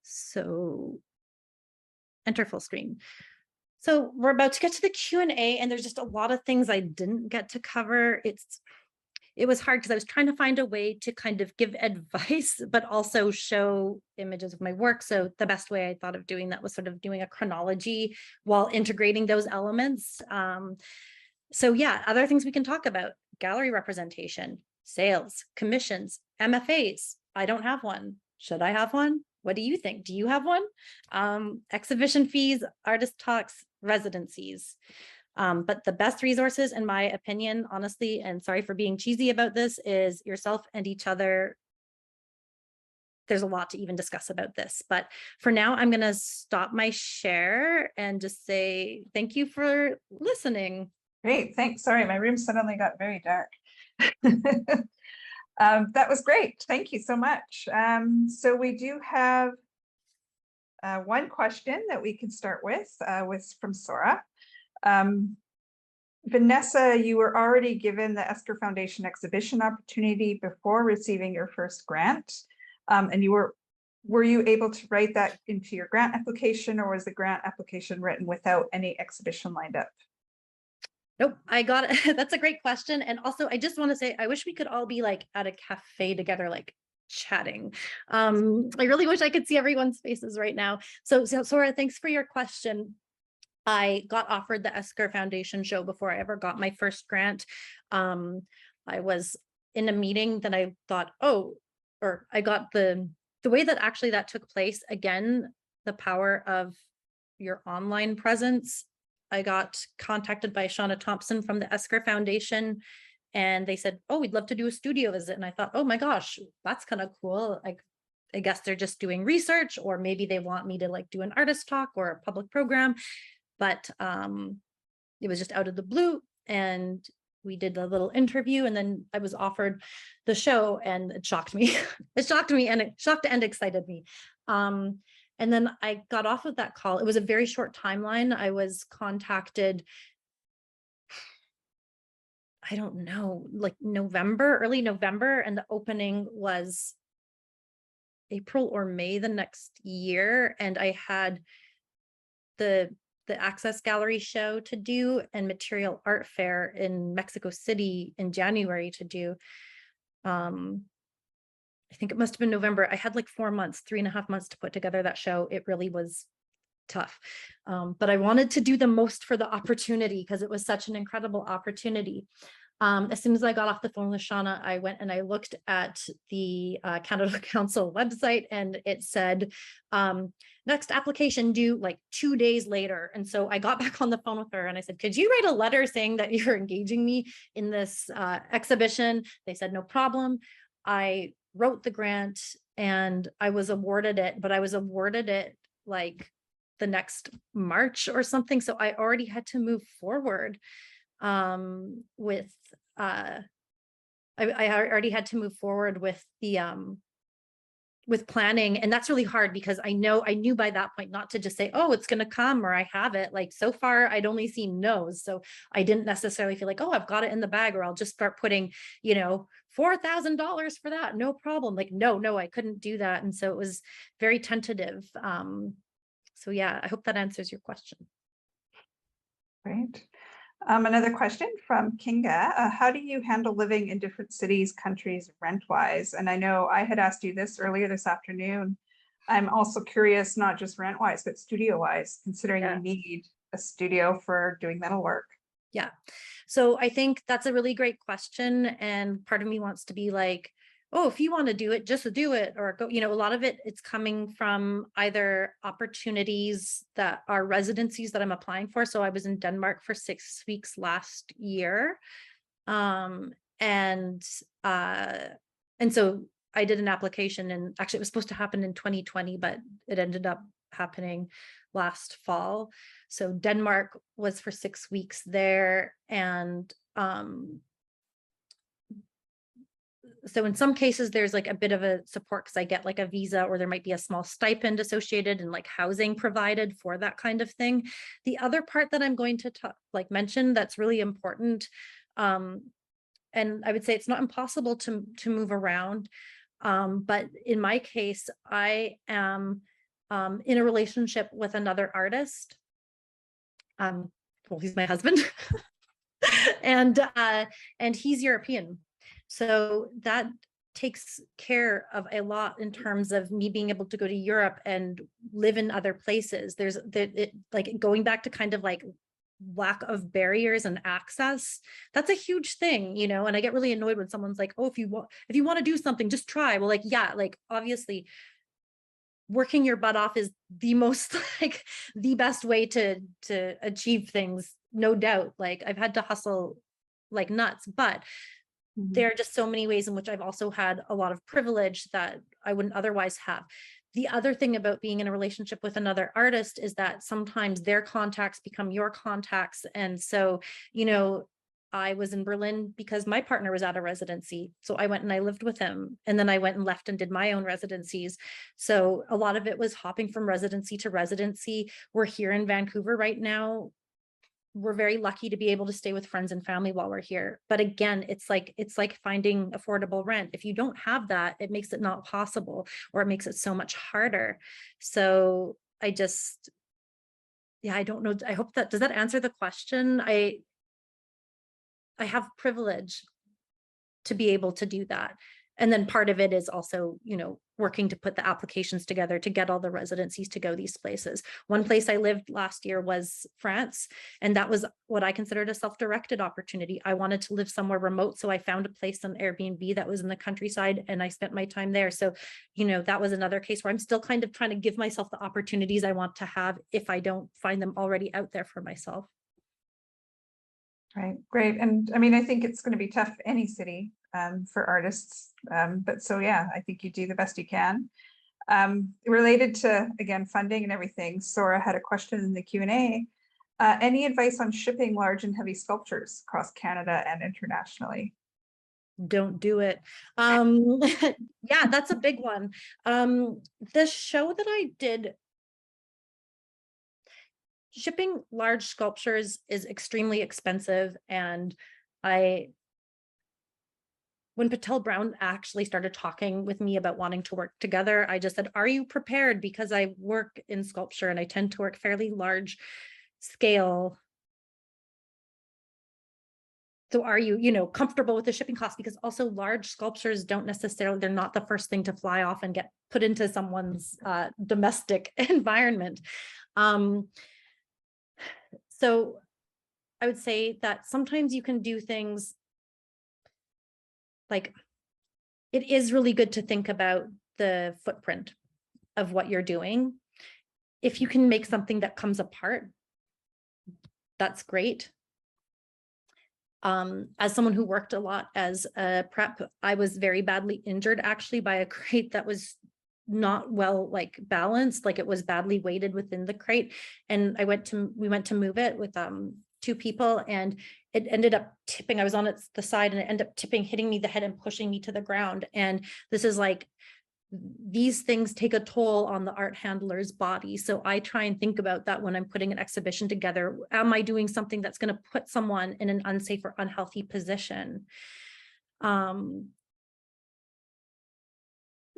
So enter full screen. So we're about to get to the Q&A, and there's just a lot of things I didn't get to cover. It was hard because I was trying to find a way to kind of give advice, but also show images of my work. So the best way I thought of doing that was sort of doing a chronology while integrating those elements. So yeah, other things we can talk about: gallery representation, sales, commissions, MFAs. I don't have one. Should I have one? What do you think? Do you have one? Exhibition fees, artist talks, residencies. But the best resources, in my opinion, honestly, and sorry for being cheesy about this, is yourself and each other. There's a lot to even discuss about this, but for now, I'm going to stop my share and just say thank you for listening. Great, thanks. Sorry, my room suddenly got very dark. That was great. Thank you so much. So we do have one question that we can start with from Sora. Vanessa, you were already given the Esker Foundation exhibition opportunity before receiving your first grant. And were you able to write that into your grant application, or was the grant application written without any exhibition lined up? Nope, I got it. That's a great question. And also, I just want to say, I wish we could all be like at a cafe together, like chatting. I really wish I could see everyone's faces right now. So Sora, thanks for your question. I got offered the Esker Foundation show before I ever got my first grant. I was in a meeting that I thought, or I got the way that actually that took place, again, the power of your online presence. I got contacted by Shauna Thompson from the Esker Foundation, and they said, oh, we'd love to do a studio visit. And I thought, oh my gosh, that's kind of cool. I guess they're just doing research, or maybe they want me to like do an artist talk or a public program. But it was just out of the blue, and we did a little interview, and then I was offered the show, and it shocked me. It shocked me, and it shocked and excited me. And then I got off of that call. It was a very short timeline. I was contacted, I don't know, like early November, and the opening was April or May the next year. And I had the Access Gallery show to do and Material Art Fair in Mexico City in January to do. I think it must have been November. I had like 4 months, 3.5 months to put together that show. It really was tough. But I wanted to do the most for the opportunity because it was such an incredible opportunity. As soon as I got off the phone with Shauna, I went and I looked at the Canada Council website, and it said, next application due like 2 days later. And so I got back on the phone with her and I said, could you write a letter saying that you're engaging me in this exhibition? They said, no problem. I wrote the grant and I was awarded it, but I was awarded it like the next March or something. So I already had to move forward with I already had to move forward with the with planning. And that's really hard because I knew by that point not to just say, oh, it's going to come or I have it. Like so far I'd only seen no's. So I didn't necessarily feel like, oh, I've got it in the bag, or I'll just start putting, $4,000 for that. No problem. Like, no, I couldn't do that. And so it was very tentative. So yeah, I hope that answers your question. Great. Another question from Kinga. How do you handle living in different cities, countries, rent-wise? And I know I had asked you this earlier this afternoon. I'm also curious, not just rent-wise, but studio-wise, considering you need a studio for doing metal work. Yeah. So I think that's a really great question. And part of me wants to be like, oh, if you want to do it, just do it, or go, a lot of it's coming from either opportunities that are residencies that I'm applying for. So I was in Denmark for 6 weeks last year. And so I did an application, and actually it was supposed to happen in 2020, but it ended up happening last fall. So Denmark was for 6 weeks there. And so in some cases, there's like a bit of a support because I get like a visa, or there might be a small stipend associated and like housing provided for that kind of thing. The other part that I'm going to mention that's really important, and I would say it's not impossible to move around, but in my case, I am in a relationship with another artist. Well, he's my husband, and he's European. So that takes care of a lot in terms of me being able to go to Europe and live in other places. There's like going back to kind of like lack of barriers and access. That's a huge thing, and I get really annoyed when someone's like, oh, if you want to do something, just try. Well, like, yeah, like obviously working your butt off is the most like the best way to achieve things, no doubt. Like I've had to hustle like nuts, but there are just so many ways in which I've also had a lot of privilege that I wouldn't otherwise have. The other thing about being in a relationship with another artist is that sometimes their contacts become your contacts. And so, I was in Berlin because my partner was at a residency. So I went and I lived with him, and then I went and left and did my own residencies. So a lot of it was hopping from residency to residency. We're here in Vancouver right now. We're very lucky to be able to stay with friends and family while we're here. But again, it's like finding affordable rent. If you don't have that, it makes it not possible, or it makes it so much harder. So I don't know. I hope does that answer the question? I have privilege to be able to do that. And then part of it is also, you know, working to put the applications together to get all the residencies to go these places. One place I lived last year was France, and that was what I considered a self-directed opportunity. I wanted to live somewhere remote, so I found a place on Airbnb that was in the countryside, and I spent my time there. So, you know, that was another case where I'm still kind of trying to give myself the opportunities I want to have if I don't find them already out there for myself. Right, great. And I mean, I think it's going to be tough any city for artists. But so, yeah, I think you do the best you can. Related to, again, funding and everything, Sora had a question in the Q&A. Any advice on shipping large and heavy sculptures across Canada and internationally? Don't do it. Yeah, that's a big one. The show that I did, shipping large sculptures is extremely expensive. And when Patel Brown actually started talking with me about wanting to work together, I just said, are you prepared? Because I work in sculpture and I tend to work fairly large scale. So are you, you know, comfortable with the shipping costs? Because also large sculptures don't necessarily, they're not the first thing to fly off and get put into someone's domestic environment. So I would say that sometimes you can do things like, it is really good to think about the footprint of what you're doing. If you can make something that comes apart, that's great. As someone who worked a lot as a prep, I was very badly injured actually by a crate that was not well like balanced, like it was badly weighted within the crate. And we went to move it with two people, and it ended up tipping. I was on the side and it ended up tipping, hitting me the head and pushing me to the ground. And this is like, these things take a toll on the art handler's body. So I try and think about that when I'm putting an exhibition together. Am I doing something that's going to put someone in an unsafe or unhealthy position?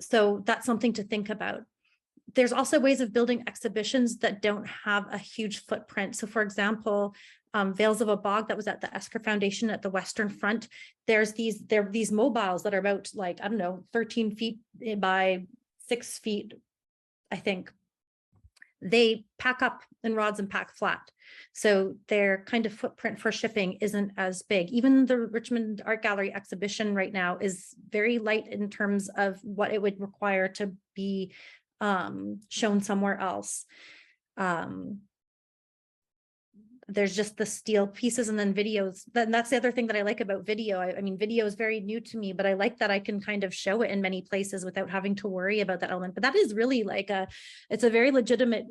So that's something to think about. There's also ways of building exhibitions that don't have a huge footprint. So for example, Veils of a Bog that was at the Esker Foundation at the Western Front. There are these mobiles that are about like, I don't know, 13 feet by 6 feet, I think. They pack up in rods and pack flat. So their kind of footprint for shipping isn't as big. Even the Richmond Art Gallery exhibition right now is very light in terms of what it would require to be shown somewhere else. There's just the steel pieces and then videos. Then that's the other thing that I like about video. I mean, video is very new to me, but I like that I can kind of show it in many places without having to worry about that element. But that is really like it's a very legitimate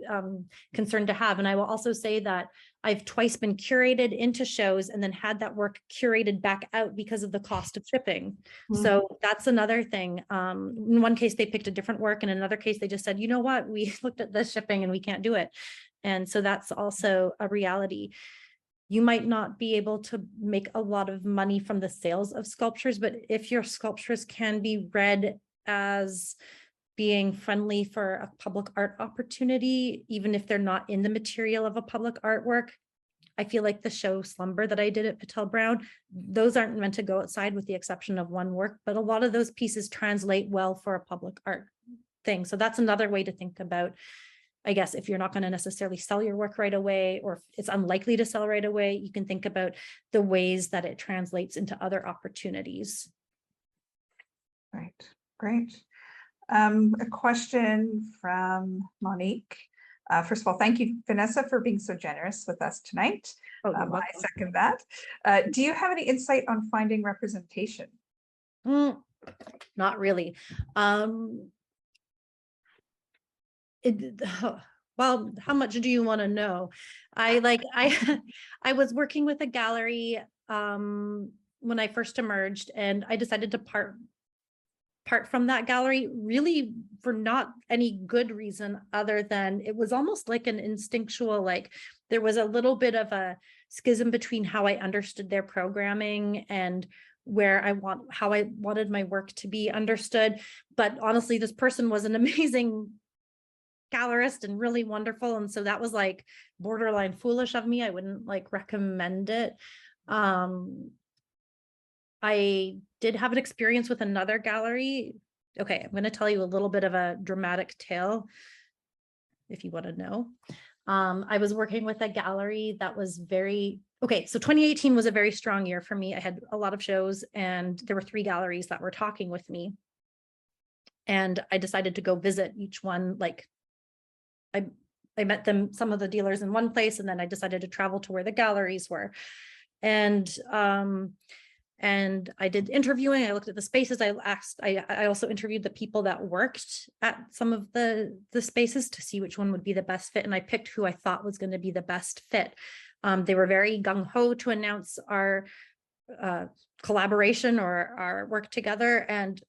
concern to have. And I will also say that I've twice been curated into shows and then had that work curated back out because of the cost of shipping. Mm-hmm. So that's another thing. In one case, they picked a different work. And in another case, they just said, you know what, we looked at the shipping and we can't do it. And so that's also a reality. You might not be able to make a lot of money from the sales of sculptures, but if your sculptures can be read as being friendly for a public art opportunity, even if they're not in the material of a public artwork, I feel like the show Slumber that I did at Patel Brown, those aren't meant to go outside with the exception of one work, but a lot of those pieces translate well for a public art thing. So that's another way to think about, I guess, if you're not going to necessarily sell your work right away, or if it's unlikely to sell right away, you can think about the ways that it translates into other opportunities. Right, great. A question from Monique. First of all, thank you, Vanessa, for being so generous with us tonight. I second that. Do you have any insight on finding representation? Not really. Well, how much do you want to know? I was working with a gallery when I first emerged, and I decided to part from that gallery really for not any good reason other than it was almost like an instinctual, like there was a little bit of a schism between how I understood their programming and how I wanted my work to be understood. But honestly, this person was an amazing gallerist and really wonderful, and so that was like borderline foolish of me. I wouldn't like recommend it. I did have an experience with another gallery. Okay, I'm going to tell you a little bit of a dramatic tale, if you want to know. I was working with a gallery that was okay, so 2018 was a very strong year for me. I had a lot of shows and there were 3 galleries that were talking with me. And I decided to go visit each one. Like I met them, some of the dealers in one place, and then I decided to travel to where the galleries were. And I did interviewing. I looked at the spaces. I also interviewed the people that worked at some of the spaces to see which one would be the best fit. And I picked who I thought was going to be the best fit. They were very gung-ho to announce our collaboration or our work together. And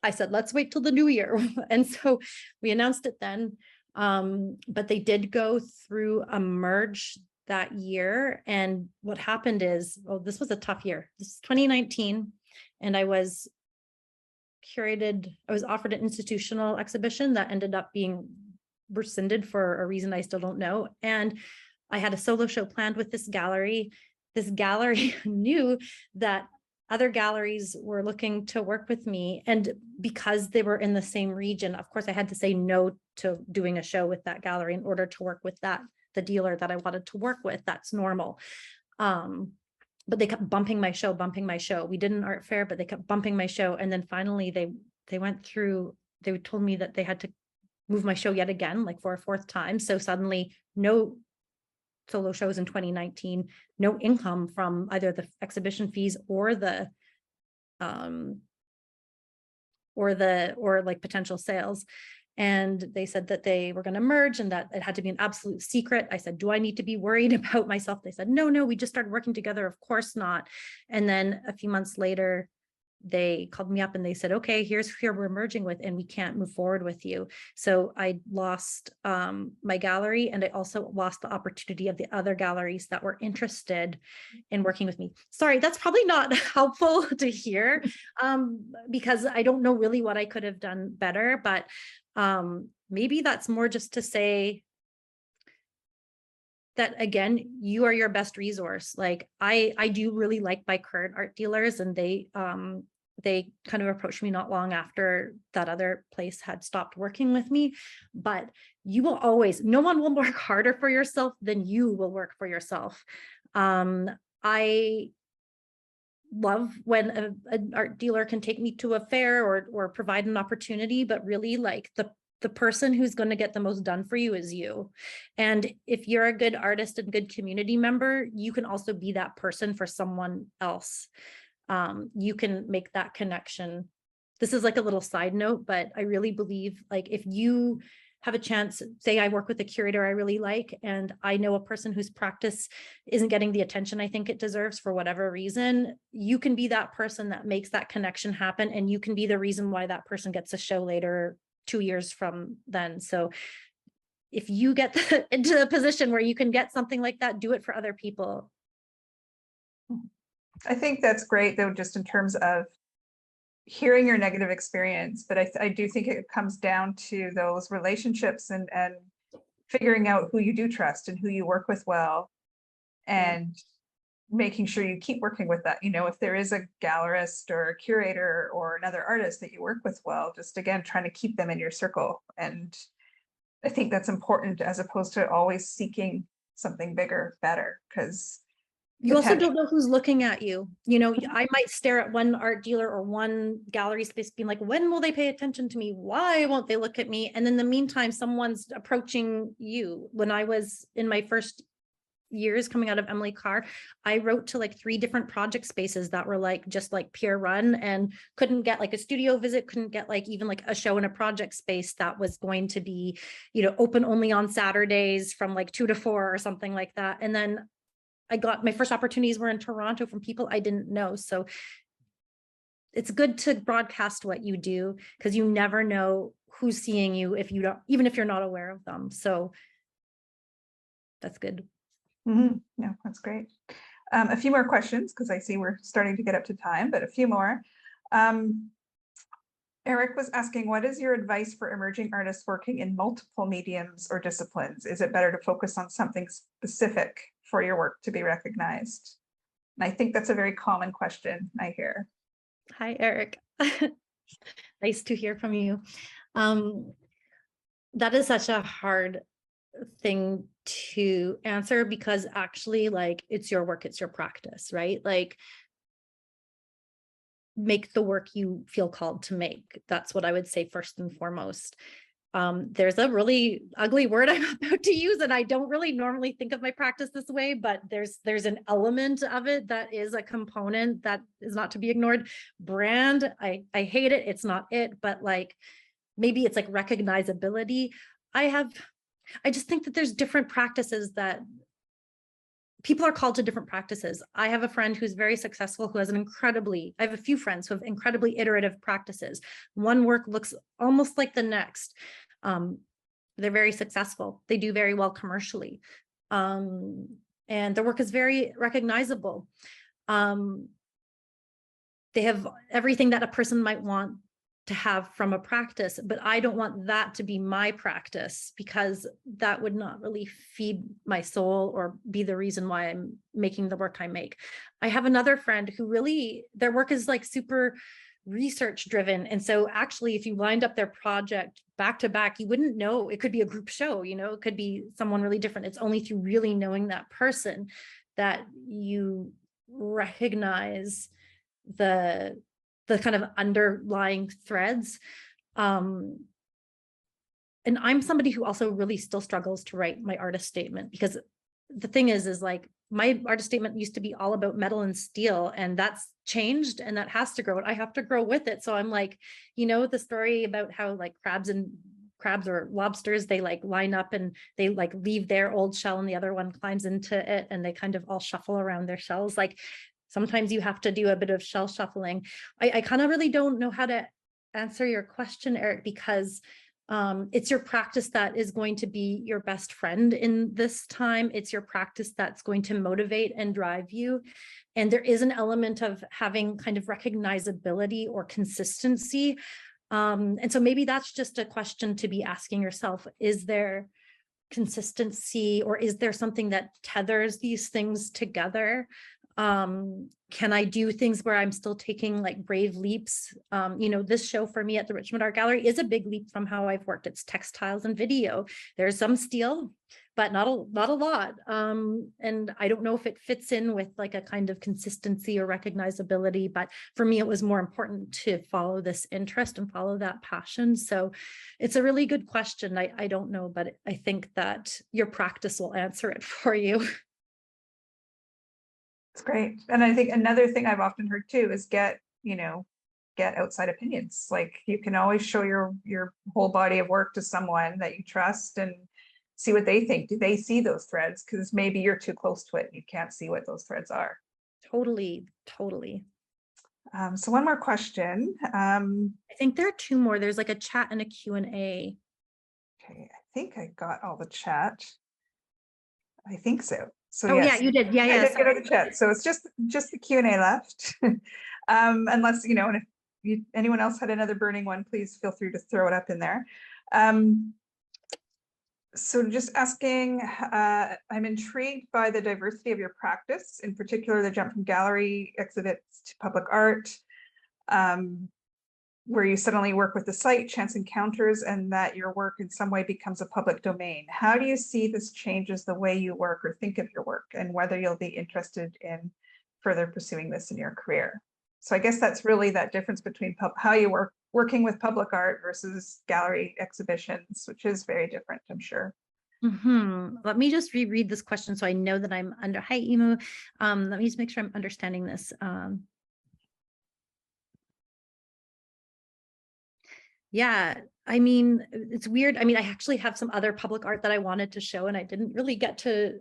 I said, let's wait till the new year. And so we announced it then. But they did go through a merge that year. And what happened is, this was a tough year. This is 2019. And I was offered an institutional exhibition that ended up being rescinded for a reason I still don't know. And I had a solo show planned with this gallery. This gallery knew that other galleries were looking to work with me. And because they were in the same region, of course, I had to say no to doing a show with that gallery in order to work with the dealer that I wanted to work with. That's normal. But they kept bumping my show. We did an art fair, but they kept bumping my show. And then finally they went through, they told me that they had to move my show yet again, like for a 4th time. So suddenly no solo shows in 2019, no income from either the exhibition fees or like potential sales. And they said that they were going to merge and that it had to be an absolute secret. I said, do I need to be worried about myself? They said, no, we just started working together. Of course not. And then a few months later, they called me up and they said, okay, here's who we're merging with and we can't move forward with you. So I lost my gallery, and I also lost the opportunity of the other galleries that were interested in working with me. Sorry, that's probably not helpful to hear because I don't know really what I could have done better, but maybe that's more just to say that, again, you are your best resource. Like I do really like my current art dealers, and they kind of approached me not long after that other place had stopped working with me. But you will always, no one will work harder for yourself than you will work for yourself. I love when an art dealer can take me to a fair or provide an opportunity, but really like the person who's going to get the most done for you is you. And if you're a good artist and good community member, you can also be that person for someone else. You can make that connection. This is like a little side note, but I really believe, like, if you have a chance, say I work with a curator I really like, and I know a person whose practice isn't getting the attention I think it deserves for whatever reason, you can be that person that makes that connection happen, and you can be the reason why that person gets a show later, 2 years from then. So if you get into a position where you can get something like that, do it for other people. I think that's great, though, just in terms of hearing your negative experience. But I do think it comes down to those relationships and figuring out who you do trust and who you work with well, and making sure you keep working with that. You know, if there is a gallerist or a curator or another artist that you work with well, just again, trying to keep them in your circle. And I think that's important, as opposed to always seeking something bigger, better, because you also don't know who's looking at you. You know, I might stare at one art dealer or one gallery space being like, when will they pay attention to me? Why won't they look at me? And in the meantime, someone's approaching you. When I was in my first years coming out of Emily Carr, I wrote to like 3 different project spaces that were like just like peer run, and couldn't get like a studio visit, couldn't get like even like a show in a project space that was going to be, you know, open only on Saturdays from like 2 to 4 or something like that. And then I got my first opportunities were in Toronto from people I didn't know. So it's good to broadcast what you do, because you never know who's seeing you if you don't, even if you're not aware of them. So that's good. Mm-hmm. Yeah, that's great. A few more questions, because I see we're starting to get up to time, but a few more. Eric was asking, what is your advice for emerging artists working in multiple mediums or disciplines? Is it better to focus on something specific for your work to be recognized? And I think that's a very common question I hear. Hi, Eric. Nice to hear from you. That is such a hard thing to answer because actually, like, it's your work, it's your practice, right? Like, make the work you feel called to make. That's what I would say first and foremost. There's a really ugly word I'm about to use, and I don't really normally think of my practice this way, but there's an element of it that is a component that is not to be ignored. Brand, I hate it. It's not it, but like maybe it's like recognizability. I just think that there's different practices that people are called to different practices. I have a friend who's very successful, who has I have a few friends who have incredibly iterative practices. One work looks almost like the next. They're very successful. They do very well commercially. And their work is very recognizable. They have everything that a person might want to have from a practice, but I don't want that to be my practice because that would not really feed my soul or be the reason why I'm making the work I make. I have another friend who really, their work is like super research driven. And so actually, if you lined up their project back to back, you wouldn't know. It could be a group show, you know, it could be someone really different. It's only through really knowing that person that you recognize the kind of underlying threads. And I'm somebody who also really still struggles to write my artist statement, because the thing is like my artist statement used to be all about metal and steel, and that's changed and that has to grow. I have to grow with it. So I'm like, you know, the story about how like crabs or lobsters, they like line up and they like leave their old shell and the other one climbs into it and they kind of all shuffle around their shells. Like sometimes you have to do a bit of shell shuffling. I kind of really don't know how to answer your question, Eric, because it's your practice that is going to be your best friend in this time. It's your practice that's going to motivate and drive you. And there is an element of having kind of recognizability or consistency. And so maybe that's just a question to be asking yourself. Is there consistency, or is there something that tethers these things together? Can I do things where I'm still taking like brave leaps? You know, this show for me at the Richmond Art Gallery is a big leap from how I've worked. It's textiles and video. There's some steel, but not a lot. And I don't know if it fits in with like a kind of consistency or recognizability, but for me, it was more important to follow this interest and follow that passion. So it's a really good question. I don't know, but I think that your practice will answer it for you. It's great. And I think another thing I've often heard too is get outside opinions. Like you can always show your whole body of work to someone that you trust and see what they think. Do they see those threads? Because maybe you're too close to it and you can't see what those threads are. Totally. So one more question. I think there are two more. There's like a chat and a Q&A. Okay, I think I got all the chat. I think so. So oh yes, yeah, you did. Yeah, I did get out the chat. So it's just the Q&A left. Unless, you know, and if anyone else had another burning one, please feel free to throw it up in there. So just asking, I'm intrigued by the diversity of your practice, in particular, the jump from gallery exhibits to public art, where you suddenly work with the site, chance encounters, and that your work in some way becomes a public domain. How do you see this changes the way you work or think of your work, and whether you'll be interested in further pursuing this in your career? So I guess that's really that difference between how you working with public art versus gallery exhibitions, which is very different, I'm sure. Let me just reread this question so I know that I'm under. Hi, Emu. Let me just make sure I'm understanding this. Yeah, I mean, it's weird. I mean, I actually have some other public art that I wanted to show and I didn't really get to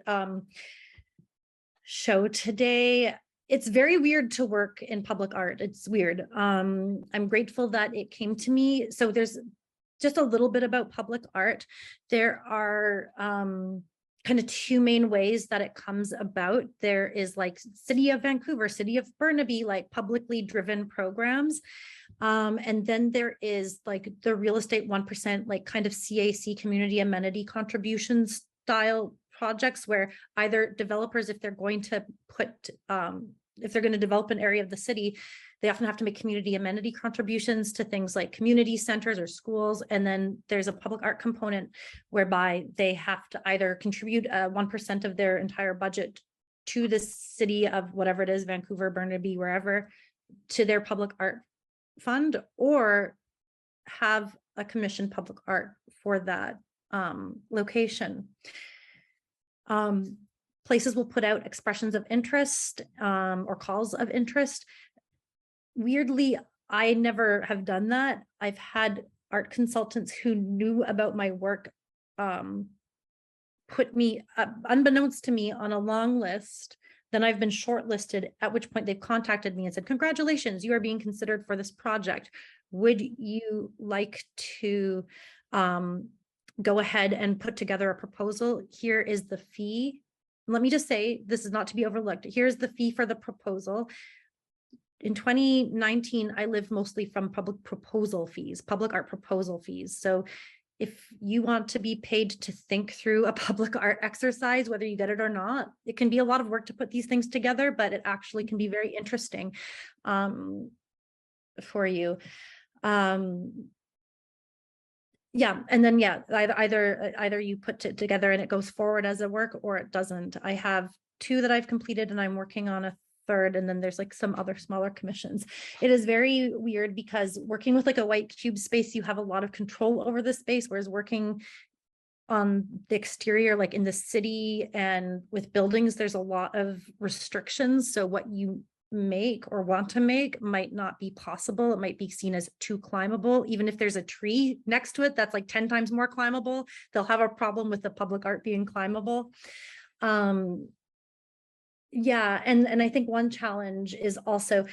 show today. It's very weird to work in public art. It's weird. I'm grateful that it came to me. So there's just a little bit about public art. There are kind of two main ways that it comes about. There is like City of Vancouver, City of Burnaby, like publicly driven programs. And then there is like the real estate 1%, like kind of CAC, community amenity contributions style projects, where either developers, if they're going to put if they're going to develop an area of the city, they often have to make community amenity contributions to things like community centers or schools. And then there's a public art component whereby they have to either contribute 1% of their entire budget to the city of whatever it is, Vancouver, Burnaby, wherever, to their public art fund, or have a commissioned public art for that location. Places will put out expressions of interest or calls of interest. Weirdly, I never have done that. I've had art consultants who knew about my work put me, unbeknownst to me, on a long list. Then I've been shortlisted, at which point they've contacted me and said, congratulations, you are being considered for this project. Would you like to go ahead and put together a proposal? Here is the fee. Let me just say, this is not to be overlooked. Here's the fee for the proposal. In 2019, I lived mostly from public art proposal fees. So if you want to be paid to think through a public art exercise, whether you get it or not, it can be a lot of work to put these things together, but it actually can be very interesting for you. Yeah, and then either you put it together and it goes forward as a work, or it doesn't. I have 2 that I've completed, and I'm working on a 3rd, and then there's like some other smaller commissions. It is very weird because working with like a white cube space, you have a lot of control over the space, whereas working on the exterior, like in the city and with buildings, there's a lot of restrictions. So what you make or want to make might not be possible. It might be seen as too climbable. Even if there's a tree next to it that's like 10 times more climbable, they'll have a problem with the public art being climbable. Yeah, and I think one challenge is also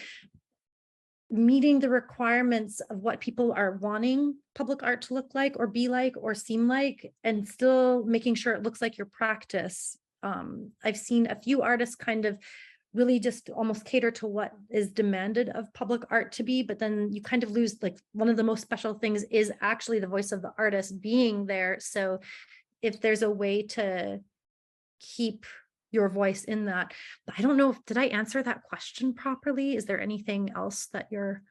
meeting the requirements of what people are wanting public art to look like or be like or seem like, and still making sure it looks like your practice. I've seen a few artists kind of really just almost cater to what is demanded of public art to be, but then you kind of lose, like, one of the most special things is actually the voice of the artist being there. So if there's a way to keep your voice in that, but I don't know, did I answer that question properly? Is there anything else that you're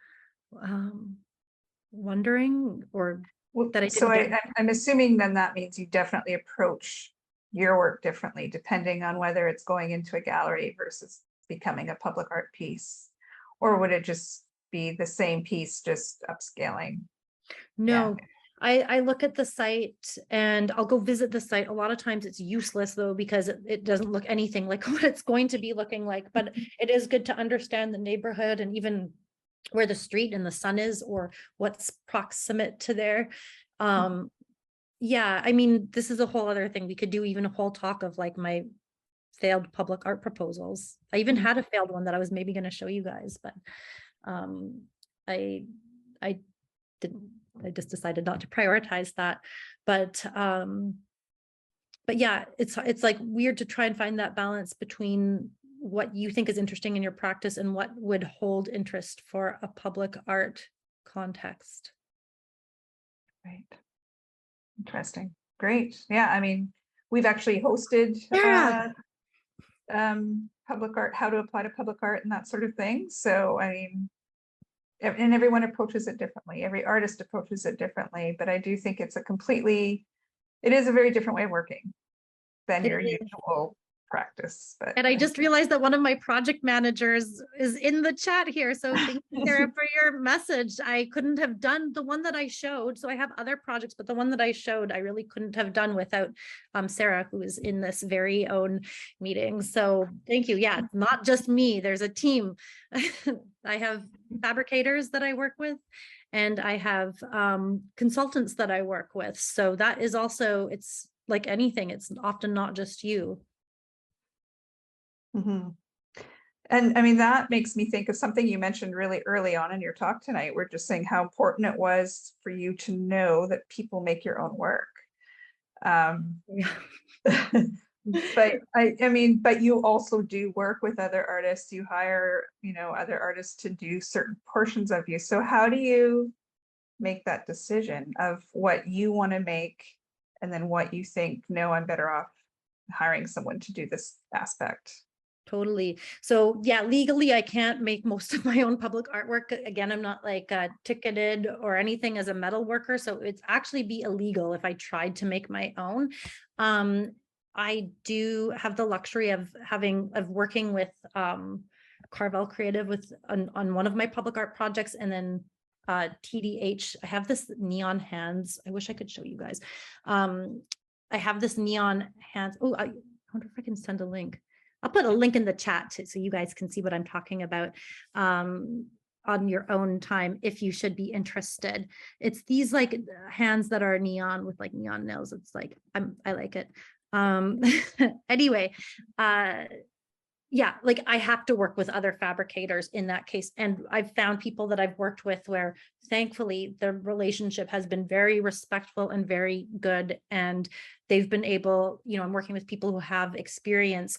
wondering, or that I didn't so get? I'm assuming then that means you definitely approach your work differently depending on whether it's going into a gallery versus becoming a public art piece, or would it just be the same piece, just upscaling? No, yeah. I look at the site and I'll go visit the site. A lot of times it's useless though, because it doesn't look anything like what it's going to be looking like, but it is good to understand the neighborhood and even where the street and the sun is, or what's proximate to there. Yeah, I mean, this is a whole other thing. We could do even a whole talk of like my failed public art proposals. I even had a failed one that I was maybe going to show you guys, but I didn't. I just decided not to prioritize that. But yeah, it's like weird to try and find that balance between what you think is interesting in your practice and what would hold interest for a public art context. Right. Interesting. Great. Yeah, I mean, we've actually hosted public art, how to apply to public art and that sort of thing. So, I mean, and everyone approaches it differently. Every artist approaches it differently, but I do think it is a very different way of working than your usual practice. But and I just realized that one of my project managers is in the chat here. So thank you, Sarah, for your message. I couldn't have done the one that I showed. So I have other projects, but the one that I showed, I really couldn't have done without Sarah, who is in this very own meeting. So thank you. Yeah, it's not just me. There's a team. I have fabricators that I work with, and I have consultants that I work with. So that is also, it's like anything, it's often not just you. Mm-hmm. And I mean, that makes me think of something you mentioned really early on in your talk tonight. We're just saying how important it was for you to know that people make your own work. But I mean, but you also do work with other artists. You hire, other artists to do certain portions of you. So how do you make that decision of what you want to make and then what you think, no, I'm better off hiring someone to do this aspect? Totally. So yeah, legally, I can't make most of my own public artwork. Again, I'm not like ticketed or anything as a metal worker. So it's actually be illegal if I tried to make my own. I do have the luxury of working with Carvel Creative on one of my public art projects, and then TDH. I have this neon hands. I wish I could show you guys. I have this neon hands. Oh, I wonder if I can send a link. I'll put a link in the chat so you guys can see what I'm talking about on your own time if you should be interested. It's these like hands that are neon with like neon nails. It's like I like it. Anyway, yeah, like I have to work with other fabricators in that case. And I've found people that I've worked with where thankfully the relationship has been very respectful and very good. And they've been able, you know, I'm working with people who have experience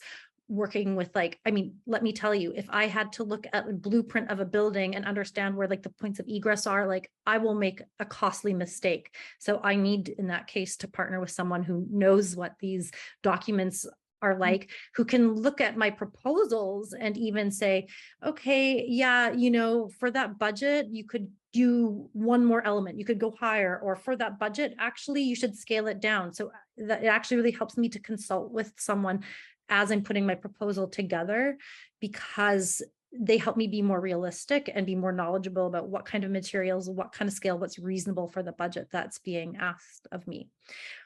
working with, like, I mean, let me tell you, if I had to look at the blueprint of a building and understand where like the points of egress are, like I will make a costly mistake. So I need in that case to partner with someone who knows what these documents are like, who can look at my proposals and even say, okay, yeah, you know, for that budget, you could do one more element, you could go higher, or for that budget, actually, you should scale it down. So that it actually really helps me to consult with someone as I'm putting my proposal together, because they help me be more realistic and be more knowledgeable about what kind of materials, what kind of scale, what's reasonable for the budget that's being asked of me.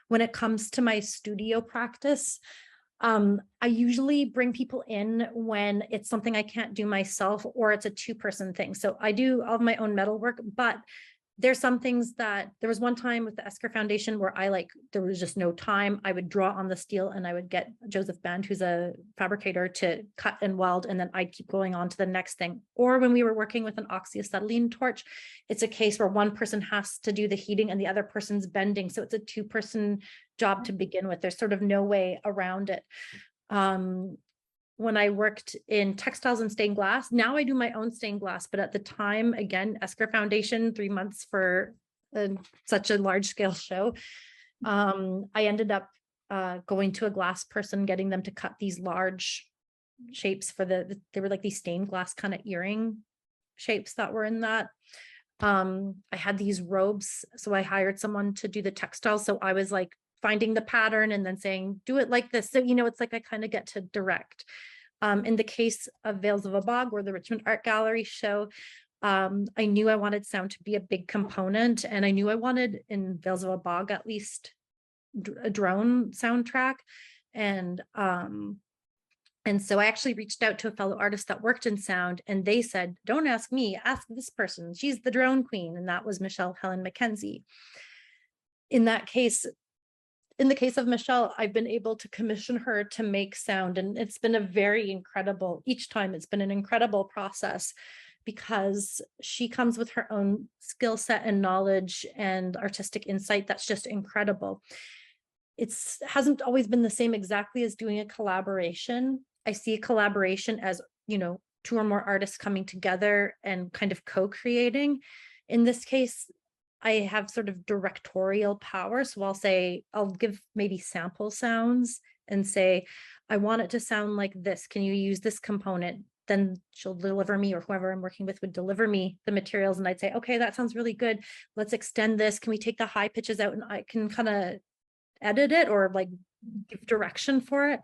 When it comes to my studio practice, I usually bring people in when it's something I can't do myself, or it's a two-person thing. So I do all of my own metal work, but there's some things that there was one time with the Esker Foundation where there was just no time. I would draw on the steel and I would get Joseph Band, who's a fabricator, to cut and weld, and then I'd keep going on to the next thing. Or when we were working with an oxyacetylene torch, it's a case where one person has to do the heating and the other person's bending. So it's a two-person job to begin with. There's sort of no way around it. When I worked in textiles and stained glass, now I do my own stained glass, but at the time, again, Esker Foundation, 3 months for such a large scale show. I ended up going to a glass person, getting them to cut these large shapes for they were like these stained glass kind of earring shapes that were in that. I had these robes, so I hired someone to do the textiles. So I was like finding the pattern and then saying, do it like this. So, you know, it's like I kind of get to direct. In the case of Veils of a Bog or the Richmond Art Gallery show, I knew I wanted sound to be a big component, and I knew I wanted in Veils of a Bog at least a drone soundtrack. And so I actually reached out to a fellow artist that worked in sound, and they said, don't ask me, ask this person. She's the drone queen. And that was Michelle Helen Mackenzie. In the case of Michelle, I've been able to commission her to make sound, and it's been a very incredible, each time it's been an incredible process, because she comes with her own skill set and knowledge and artistic insight that's just incredible. It hasn't always been the same exactly as doing a collaboration. I see a collaboration as, you know, 2 or more artists coming together and kind of co-creating. In this case, I have sort of directorial power. So I'll give maybe sample sounds and say, I want it to sound like this. Can you use this component? Then she'll deliver me, or whoever I'm working with would deliver me the materials. And I'd say, okay, that sounds really good. Let's extend this. Can we take the high pitches out? And I can kind of edit it or like give direction for it.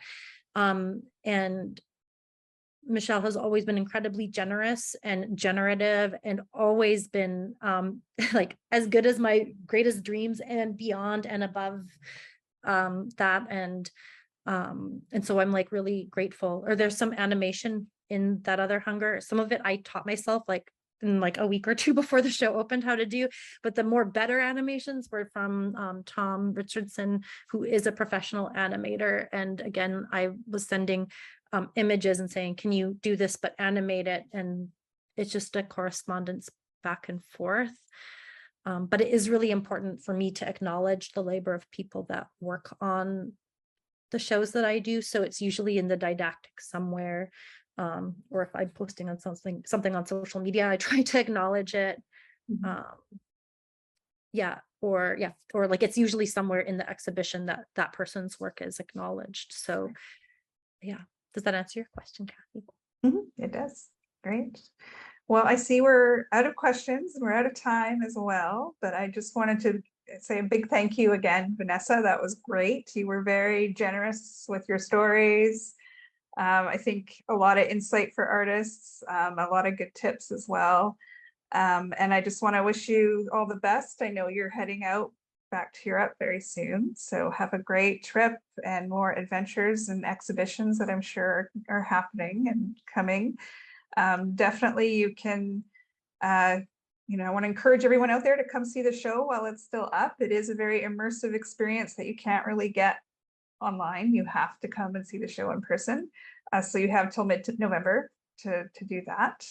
And Michelle has always been incredibly generous and generative, and always been like as good as my greatest dreams and beyond and above that. And so I'm like really grateful. Or there's some animation in that other hunger. Some of it I taught myself like in like a week or 2 before the show opened how to do, but the more better animations were from Tom Richardson, who is a professional animator. And again, I was sending images and saying, can you do this, but animate it? And it's just a correspondence back and forth. But it is really important for me to acknowledge the labor of people that work on the shows that I do. So it's usually in the didactic somewhere, or if I'm posting on something on social media, I try to acknowledge it. Or like it's usually somewhere in the exhibition that person's work is acknowledged. So yeah, Does that answer your question, Kathy? It does. Great. Well, I see we're out of questions and we're out of time as well, but I just wanted to say a big thank you again, Vanessa. That was great. You were very generous with your stories. I think a lot of insight for artists, a lot of good tips as well. And I just want to wish you all the best. I know you're heading out back to Europe very soon. So have a great trip and more adventures and exhibitions that I'm sure are happening and coming. Definitely you can, I want to encourage everyone out there to come see the show while it's still up. It is a very immersive experience that you can't really get online. You have to come and see the show in person. So you have till mid-November to do that.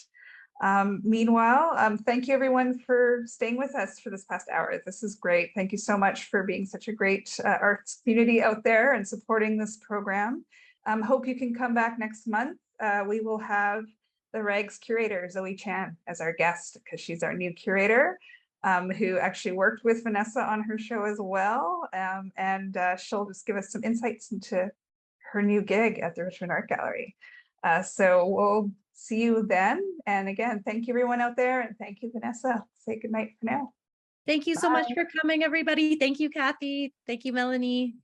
Meanwhile, thank you everyone for staying with us for this past hour. This is great. Thank you so much for being such a great arts community out there and supporting this program. Hope you can come back next month. We will have the RAGS curator, Zoe Chan, as our guest, because she's our new curator, who actually worked with Vanessa on her show as well. And she'll just give us some insights into her new gig at the Richmond Art Gallery. So we'll see you then. And again, thank you everyone out there. And thank you, Vanessa. Say good night for now. Thank you so much for coming, everybody. Thank you, Kathy. Thank you, Melanie.